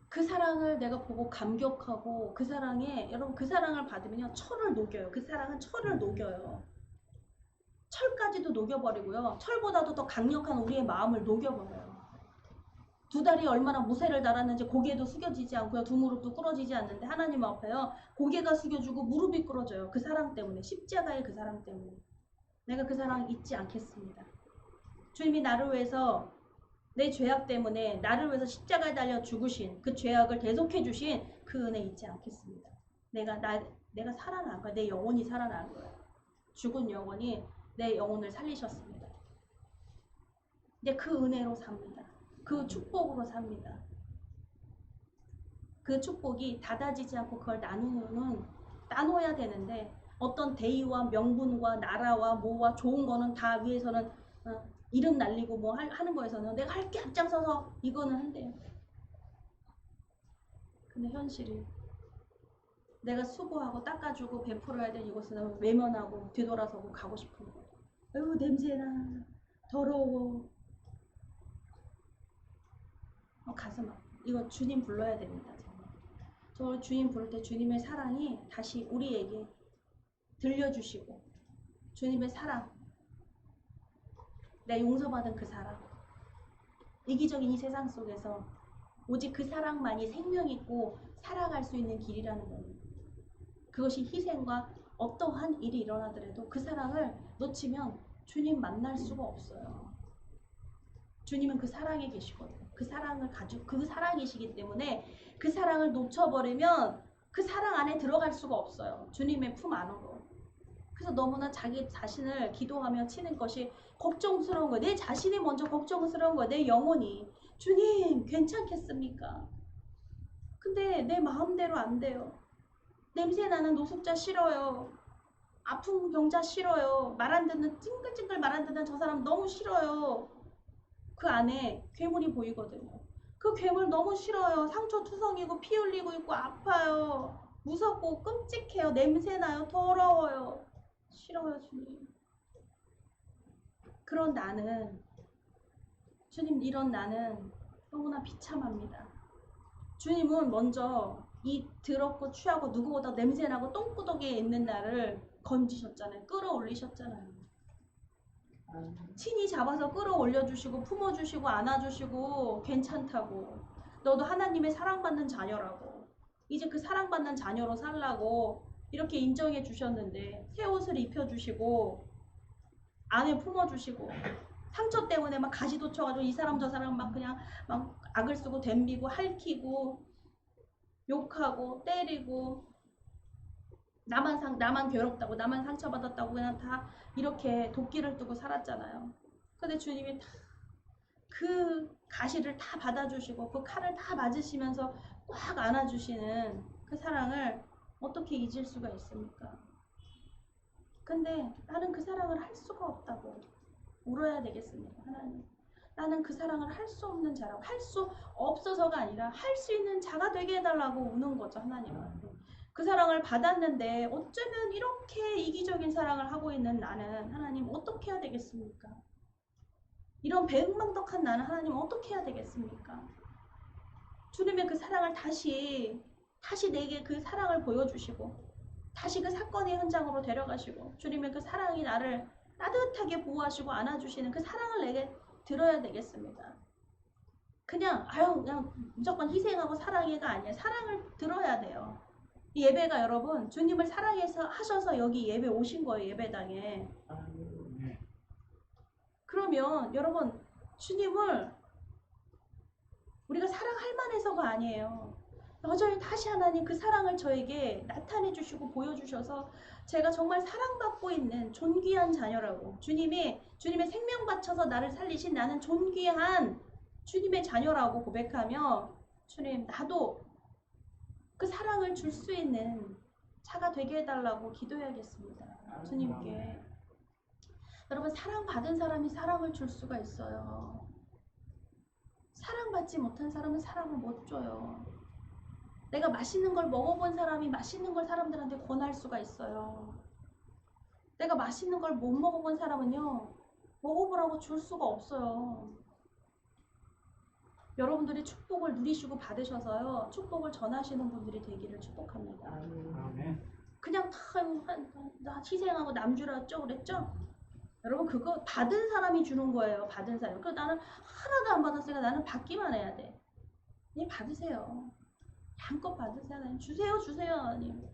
그 사랑을 내가 보고 감격하고 그 사랑에 여러분 그 사랑을 받으면요 철을 녹여요. 그 사랑은 철을 녹여요. 철까지도 녹여버리고요. 철보다도 더 강력한 우리의 마음을 녹여버려요. 두 다리 얼마나 무쇠를 달았는지 고개도 숙여지지 않고요. 두 무릎도 꿇어지지 않는데 하나님 앞에요. 고개가 숙여지고 무릎이 꿇어져요. 그 사랑 때문에 십자가의 그 사랑 때문에 내가 그 사랑 잊지 않겠습니다. 주님이 나를 위해서 내 죄악 때문에 나를 위해서 십자가에 달려 죽으신 그 죄악을 대속해 주신 그 은혜 잊지 않겠습니다. 내가 살아난 거야. 내 영혼이 살아난 거야. 죽은 영혼이 내 영혼을 살리셨습니다. 이제 그 은혜로 삽니다. 그 축복으로 삽니다. 그 축복이 닫아지지 않고 그걸 나눠야 되는데 어떤 대의와 명분과 나라와 뭐와 좋은 거는 다 위에서는 이름 날리고 뭐 하는 거에서는 내가 할 게 앞장서서 이거는 한대요. 근데 현실이 내가 수고하고 닦아주고 베풀어야 될 이곳은 외면하고 뒤돌아서고 가고 싶은 거예요. 아유 냄새나 더러워. 가슴 아파. 이거 주님 불러야 됩니다. 저 주님 부를 때 주님의 사랑이 다시 우리에게 들려주시고 주님의 사랑, 내 용서받은 그 사랑, 이기적인 이 세상 속에서 오직 그 사랑만이 생명 있고 살아갈 수 있는 길이라는 겁니다. 그것이 희생과 어떠한 일이 일어나더라도 그 사랑을 놓치면 주님 만날 수가 없어요. 주님은 그 사랑에 계시거든요. 그 사랑을 그 사랑이시기 때문에 그 사랑을 놓쳐버리면 그 사랑 안에 들어갈 수가 없어요. 주님의 품 안으로. 그래서 너무나 자기 자신을 기도하며 치는 것이 걱정스러운 거예요. 내 자신이 먼저 걱정스러운 거예요. 내 영혼이. 주님 괜찮겠습니까? 근데 내 마음대로 안 돼요. 냄새나는 노숙자 싫어요. 아픈 병자 싫어요. 말 안 듣는 찡글찡글 말 안 듣는 저 사람 너무 싫어요. 그 안에 괴물이 보이거든요. 그 괴물 너무 싫어요. 상처투성이고 피 흘리고 있고 아파요. 무섭고 끔찍해요. 냄새나요. 더러워요. 싫어요 주님. 그런 나는 주님 이런 나는 너무나 비참합니다. 주님은 먼저 이 더럽고 취하고 누구보다 냄새나고 똥구덩이에 있는 나를 건지셨잖아요. 끌어올리셨잖아요. 친히 잡아서 끌어올려주시고 품어주시고 안아주시고 괜찮다고 너도 하나님의 사랑받는 자녀라고 이제 그 사랑받는 자녀로 살라고 이렇게 인정해 주셨는데 새 옷을 입혀주시고 안에 품어주시고 상처 때문에 막 가시 돋쳐가지고 이 사람 저 사람 막 그냥 막 악을 쓰고 덤비고 핥히고 욕하고 때리고 나만 괴롭다고 나만 상처받았다고 그냥 다 이렇게 도끼를 뜨고 살았잖아요. 근데 주님이 다 그 가시를 다 받아주시고 그 칼을 다 맞으시면서 꽉 안아주시는 그 사랑을 어떻게 잊을 수가 있습니까? 근데 나는 그 사랑을 할 수가 없다고 울어야 되겠습니까? 하나님, 나는 그 사랑을 할 수 없는 자라고 할 수 없어서가 아니라 할 수 있는 자가 되게 해달라고 우는 거죠. 하나님은. 그 사랑을 받았는데 어쩌면 이렇게 이기적인 사랑을 하고 있는 나는 하나님 어떻게 해야 되겠습니까? 이런 배은망덕한 나는 하나님 어떻게 해야 되겠습니까? 주님의 그 사랑을 다시 내게 그 사랑을 보여주시고 다시 그 사건의 현장으로 데려가시고 주님의 그 사랑이 나를 따뜻하게 보호하시고 안아주시는 그 사랑을 내게 들어야 되겠습니다. 그냥 무조건 희생하고 사랑해가 아니에요. 사랑을 들어야 돼요. 이 예배가 여러분 주님을 사랑해서 하셔서 여기 예배 오신 거예요. 예배당에. 그러면 여러분 주님을 우리가 사랑할 만해서가 아니에요. 여전히 다시 하나님 그 사랑을 저에게 나타내 주시고 보여주셔서 제가 정말 사랑받고 있는 존귀한 자녀라고 주님의 생명 바쳐서 나를 살리신 나는 존귀한 주님의 자녀라고 고백하며 주님 나도 그 사랑을 줄 수 있는 자가 되게 해달라고 기도해야겠습니다. 주님께. 여러분 사랑받은 사람이 사랑을 줄 수가 있어요. 사랑받지 못한 사람은 사랑을 못 줘요. 내가 맛있는 걸 먹어본 사람이 맛있는 걸 사람들한테 권할 수가 있어요. 내가 맛있는 걸 못 먹어본 사람은요. 먹어보라고 줄 수가 없어요. 여러분들이 축복을 누리시고 받으셔서요. 축복을 전하시는 분들이 되기를 축복합니다. 그냥 다 희생하고 남주라 어쩌고 그랬죠? 여러분 그거 받은 사람이 주는 거예요. 받은 사람. 그래서 나는 하나도 안 받았으니까 나는 받기만 해야 돼. 네 받으세요. 한껏 받으세요. 하나님. 주세요 하나님.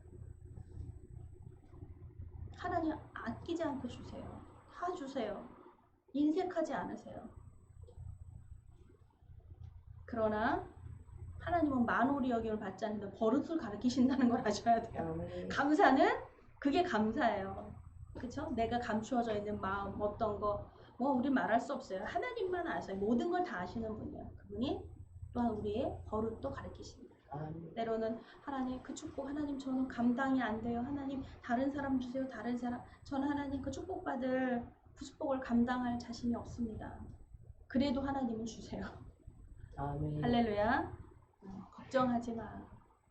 하나님 아끼지 않고 주세요. 다 주세요. 인색하지 않으세요. 그러나 하나님은 만홀이 여김을 받지 않는데 버릇을 가르치신다는 걸 아셔야 돼요. 아멘. 감사는 그게 감사예요. 그렇죠? 내가 감추어져 있는 마음, 어떤 거, 뭐 우리 말할 수 없어요. 하나님만 아세요. 모든 걸 다 아시는 분이에요. 그분이 또한 우리의 버릇도 가르치십니다. 아멘. 때로는 하나님 그 축복 하나님 저는 감당이 안 돼요. 하나님 다른 사람 주세요. 다른 사람. 저는 하나님 그 축복받을 그 축복을 감당할 자신이 없습니다. 그래도 하나님은 주세요. 아멘. 할렐루야. 걱정하지 마.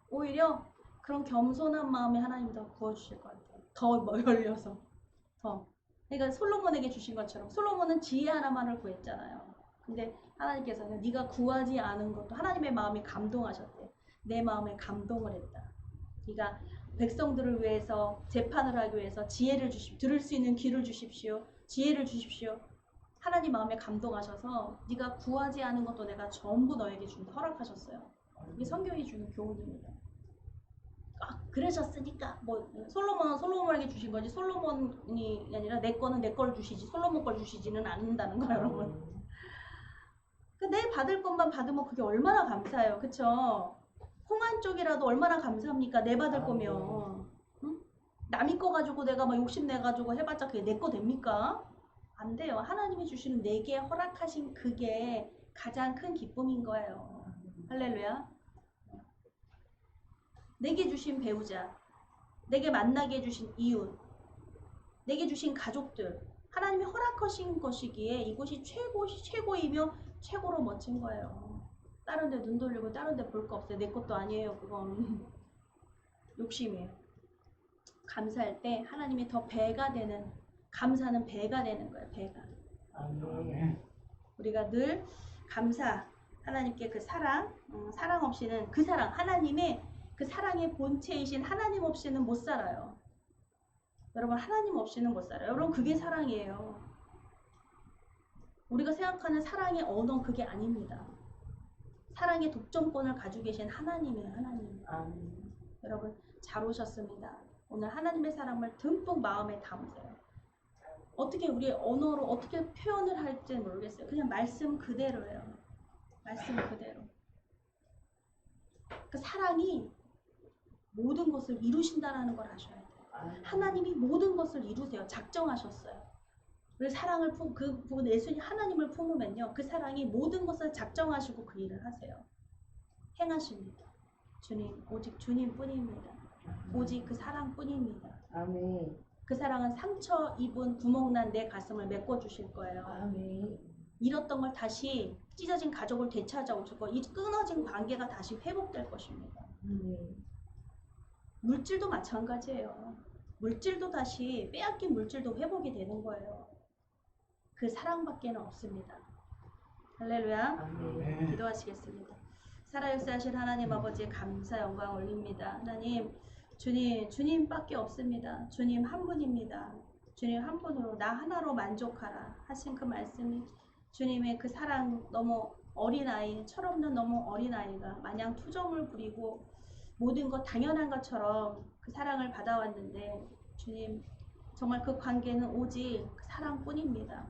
오히려 그런 겸손한 마음에 하나님이 더 부어주실 것 같아요. 더 열려서. 더. 그러니까 솔로몬에게 주신 것처럼 솔로몬은 지혜 하나만을 구했잖아요. 근데 하나님께서는 네가 구하지 않은 것도 하나님의 마음이 감동하셨대. 내 마음에 감동을 했다. 네가 백성들을 위해서 재판을 하기 위해서 지혜를 주십시오. 들을 수 있는 귀를 주십시오. 지혜를 주십시오. 하나님 마음에 감동하셔서 네가 구하지 않은 것도 내가 전부 너에게 준다. 허락하셨어요. 이게 성경이 주는 교훈입니다. 아, 그러셨으니까 뭐 솔로몬은 솔로몬에게 주신 거지 솔로몬이 아니라 내 거는 내 걸 주시지 솔로몬 걸 주시지는 않는다는 거예요, 여러분. 내 받을 것만 받으면 그게 얼마나 감사해요, 그쵸? 홍한 쪽이라도 얼마나 감사합니까? 내 받을 거면. 응? 남이 거 가지고 내가 막 욕심내가지고 해봤자 그게 내 거 됩니까? 안 돼요. 하나님이 주시는 내게 허락하신 그게 가장 큰 기쁨인 거예요. 할렐루야. 내게 주신 배우자, 내게 만나게 해주신 이웃, 내게 주신 가족들, 하나님이 허락하신 것이기에 이곳이 최고이며 최고로 멋진 거예요. 다른 데 눈 돌리고 다른 데 볼 거 없어요. 내 것도 아니에요. 그건 욕심이에요. 감사할 때 하나님이 더 배가 되는, 감사는 배가 되는 거예요. 배가. 아멘. 우리가 늘 감사, 하나님께 그 사랑, 사랑 없이는 그 사랑, 하나님의 그 사랑의 본체이신 하나님 없이는 못 살아요. 여러분, 하나님 없이는 못 살아요. 여러분, 그게 사랑이에요. 우리가 생각하는 사랑의 언어 그게 아닙니다. 사랑의 독점권을 가지고 계신 하나님이에요. 하나님. 아멘. 여러분, 잘 오셨습니다. 오늘 하나님의 사랑을 듬뿍 마음에 담으세요. 어떻게 우리 언어로 어떻게 표현을 할지 모르겠어요. 그냥 말씀 그대로예요. 말씀 그대로. 그 사랑이 모든 것을 이루신다라는 걸 아셔야 돼요. 하나님이 모든 것을 이루세요. 작정하셨어요. 그래서 사랑을 그 부분 예수님 하나님을 품으면요, 그 사랑이 모든 것을 작정하시고 그 일을 하세요. 행하십니다. 주님, 오직 주님뿐입니다. 오직 그 사랑뿐입니다. 아멘. 그 사랑은 상처 입은 구멍난 내 가슴을 메꿔주실 거예요. 아멘. 잃었던 걸 다시, 찢어진 가족을 되찾아오실 거예요. 이 끊어진 관계가 다시 회복될 것입니다. 물질도 마찬가지예요. 물질도 다시, 빼앗긴 물질도 회복이 되는 거예요. 그 사랑밖에는 없습니다. 할렐루야. 아멘. 기도하시겠습니다. 살아역사하신 하나님 아버지 감사 영광 올립니다. 하나님, 주님밖에 없습니다. 주님 한 분입니다. 주님 한 분으로 나 하나로 만족하라 하신 그 말씀이 주님의 그 사랑, 너무 어린아이, 철없는 너무 어린아이가 마냥 투정을 부리고 모든 것 당연한 것처럼 그 사랑을 받아왔는데 주님, 정말 그 관계는 오직 그 사랑뿐입니다.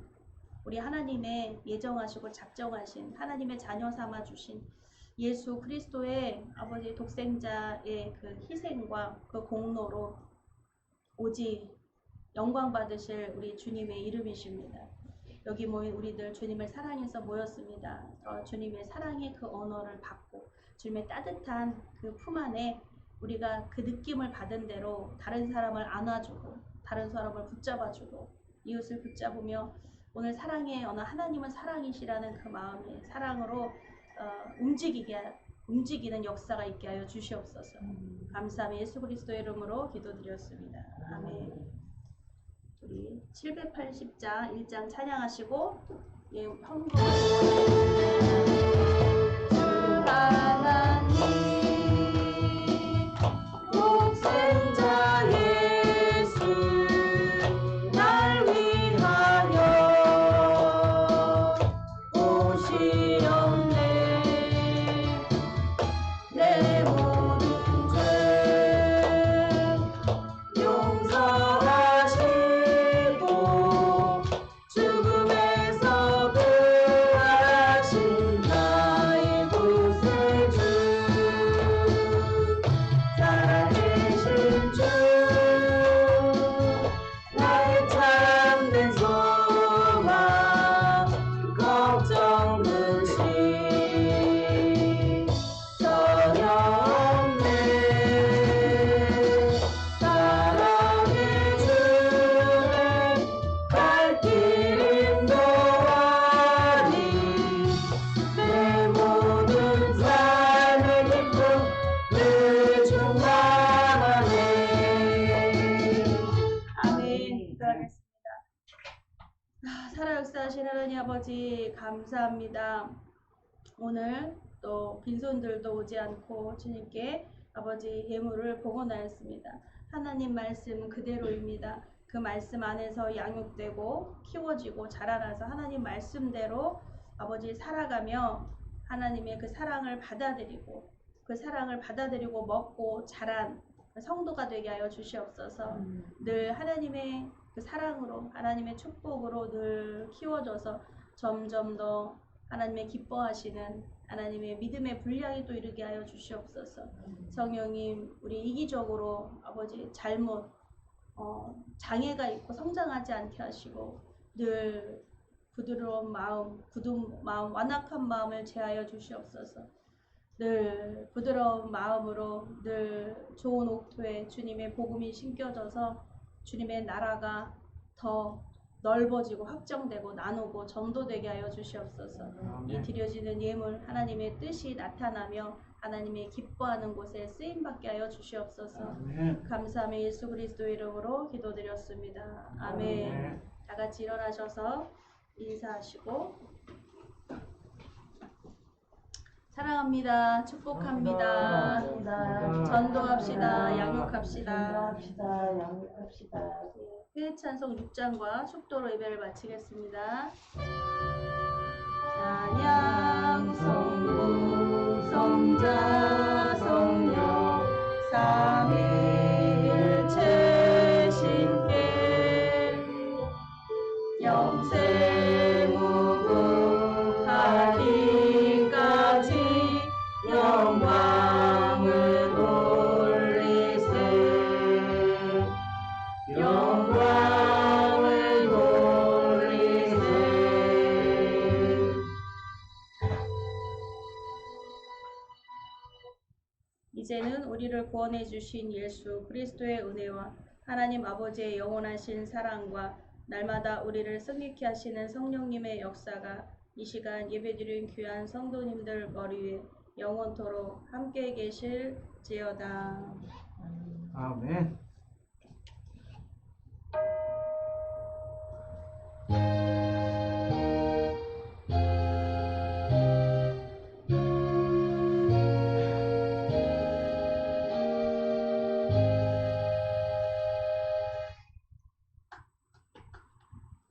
우리 하나님의 예정하시고 작정하신 하나님의 자녀 삼아 주신 예수 그리스도의 아버지 독생자의 그 희생과 그 공로로 오직 영광 받으실 우리 주님의 이름이십니다. 여기 모인 우리들 주님을 사랑해서 모였습니다. 주님의 사랑의 그 언어를 받고 주님의 따뜻한 그 품 안에 우리가 그 느낌을 받은 대로 다른 사람을 안아주고 다른 사람을 붙잡아주고 이웃을 붙잡으며 오늘 사랑의 언어 하나님은 사랑이시라는 그 마음이 사랑으로 움직이는 역사가 있게 하여 주시옵소서. 감사하며 예수 그리스도의 이름으로 기도드렸습니다. 아멘. 우리 780장 1장 찬양하시고 예, 헌금하시고 주 하나님 독생자 예수 날 위하여 오시옵네. 내 모든 죄 용서하시고 죽음의 기도하겠습니다. 살아 역사하신 하나님 아버지 감사합니다. 오늘 또 빈손들도 오지 않고 주님께 아버지 예물을 봉헌하였습니다. 하나님 말씀 그대로입니다. 그 말씀 안에서 양육되고 키워지고 자라나서 하나님 말씀대로 아버지 살아가며 하나님의 그 사랑을 받아들이고 그 사랑을 받아들이고 먹고 자란 성도가 되게 하여 주시옵소서. 늘 하나님의 그 사랑으로 하나님의 축복으로 늘 키워져서 점점 더 하나님의 기뻐하시는 하나님의 믿음의 분량이 또 이르게 하여 주시옵소서. 성령님 우리 이기적으로 아버지 잘못 장애가 있고 성장하지 않게 하시고 늘 부드러운 마음, 굳은 마음, 완악한 마음을 제하여 주시옵소서. 늘 부드러운 마음으로 늘 좋은 옥토에 주님의 복음이 심겨져서 주님의 나라가 더 넓어지고 확정되고 나누고 전도되게 하여 주시옵소서. 이 드려지는 예물 하나님의 뜻이 나타나며 하나님의 기뻐하는 곳에 쓰임받게 하여 주시옵소서. 감사하며 예수 그리스도의 이름으로 기도드렸습니다. 아멘. 다 같이 일어나셔서 인사하시고 사랑합니다. 축복합니다. 전도합시다. 양육합시다. 양육합시다. 회의 찬송 6장과 축도로 예배를 마치겠습니다. 찬양 성부 성자 성령 삼위일체 신께 영생 무궁하기까지 영광을 돌리세 영광을 돌리세. 이제는 우리를 구원해 주신 예수 그리스도의 은혜와 하나님 아버지의 영원하신 사랑과 날마다 우리를 승리케 하시는 성령님의 역사가 이 시간 예배드린 귀한 성도님들 머리 위에 영원토록 함께 계실지어다. 아멘.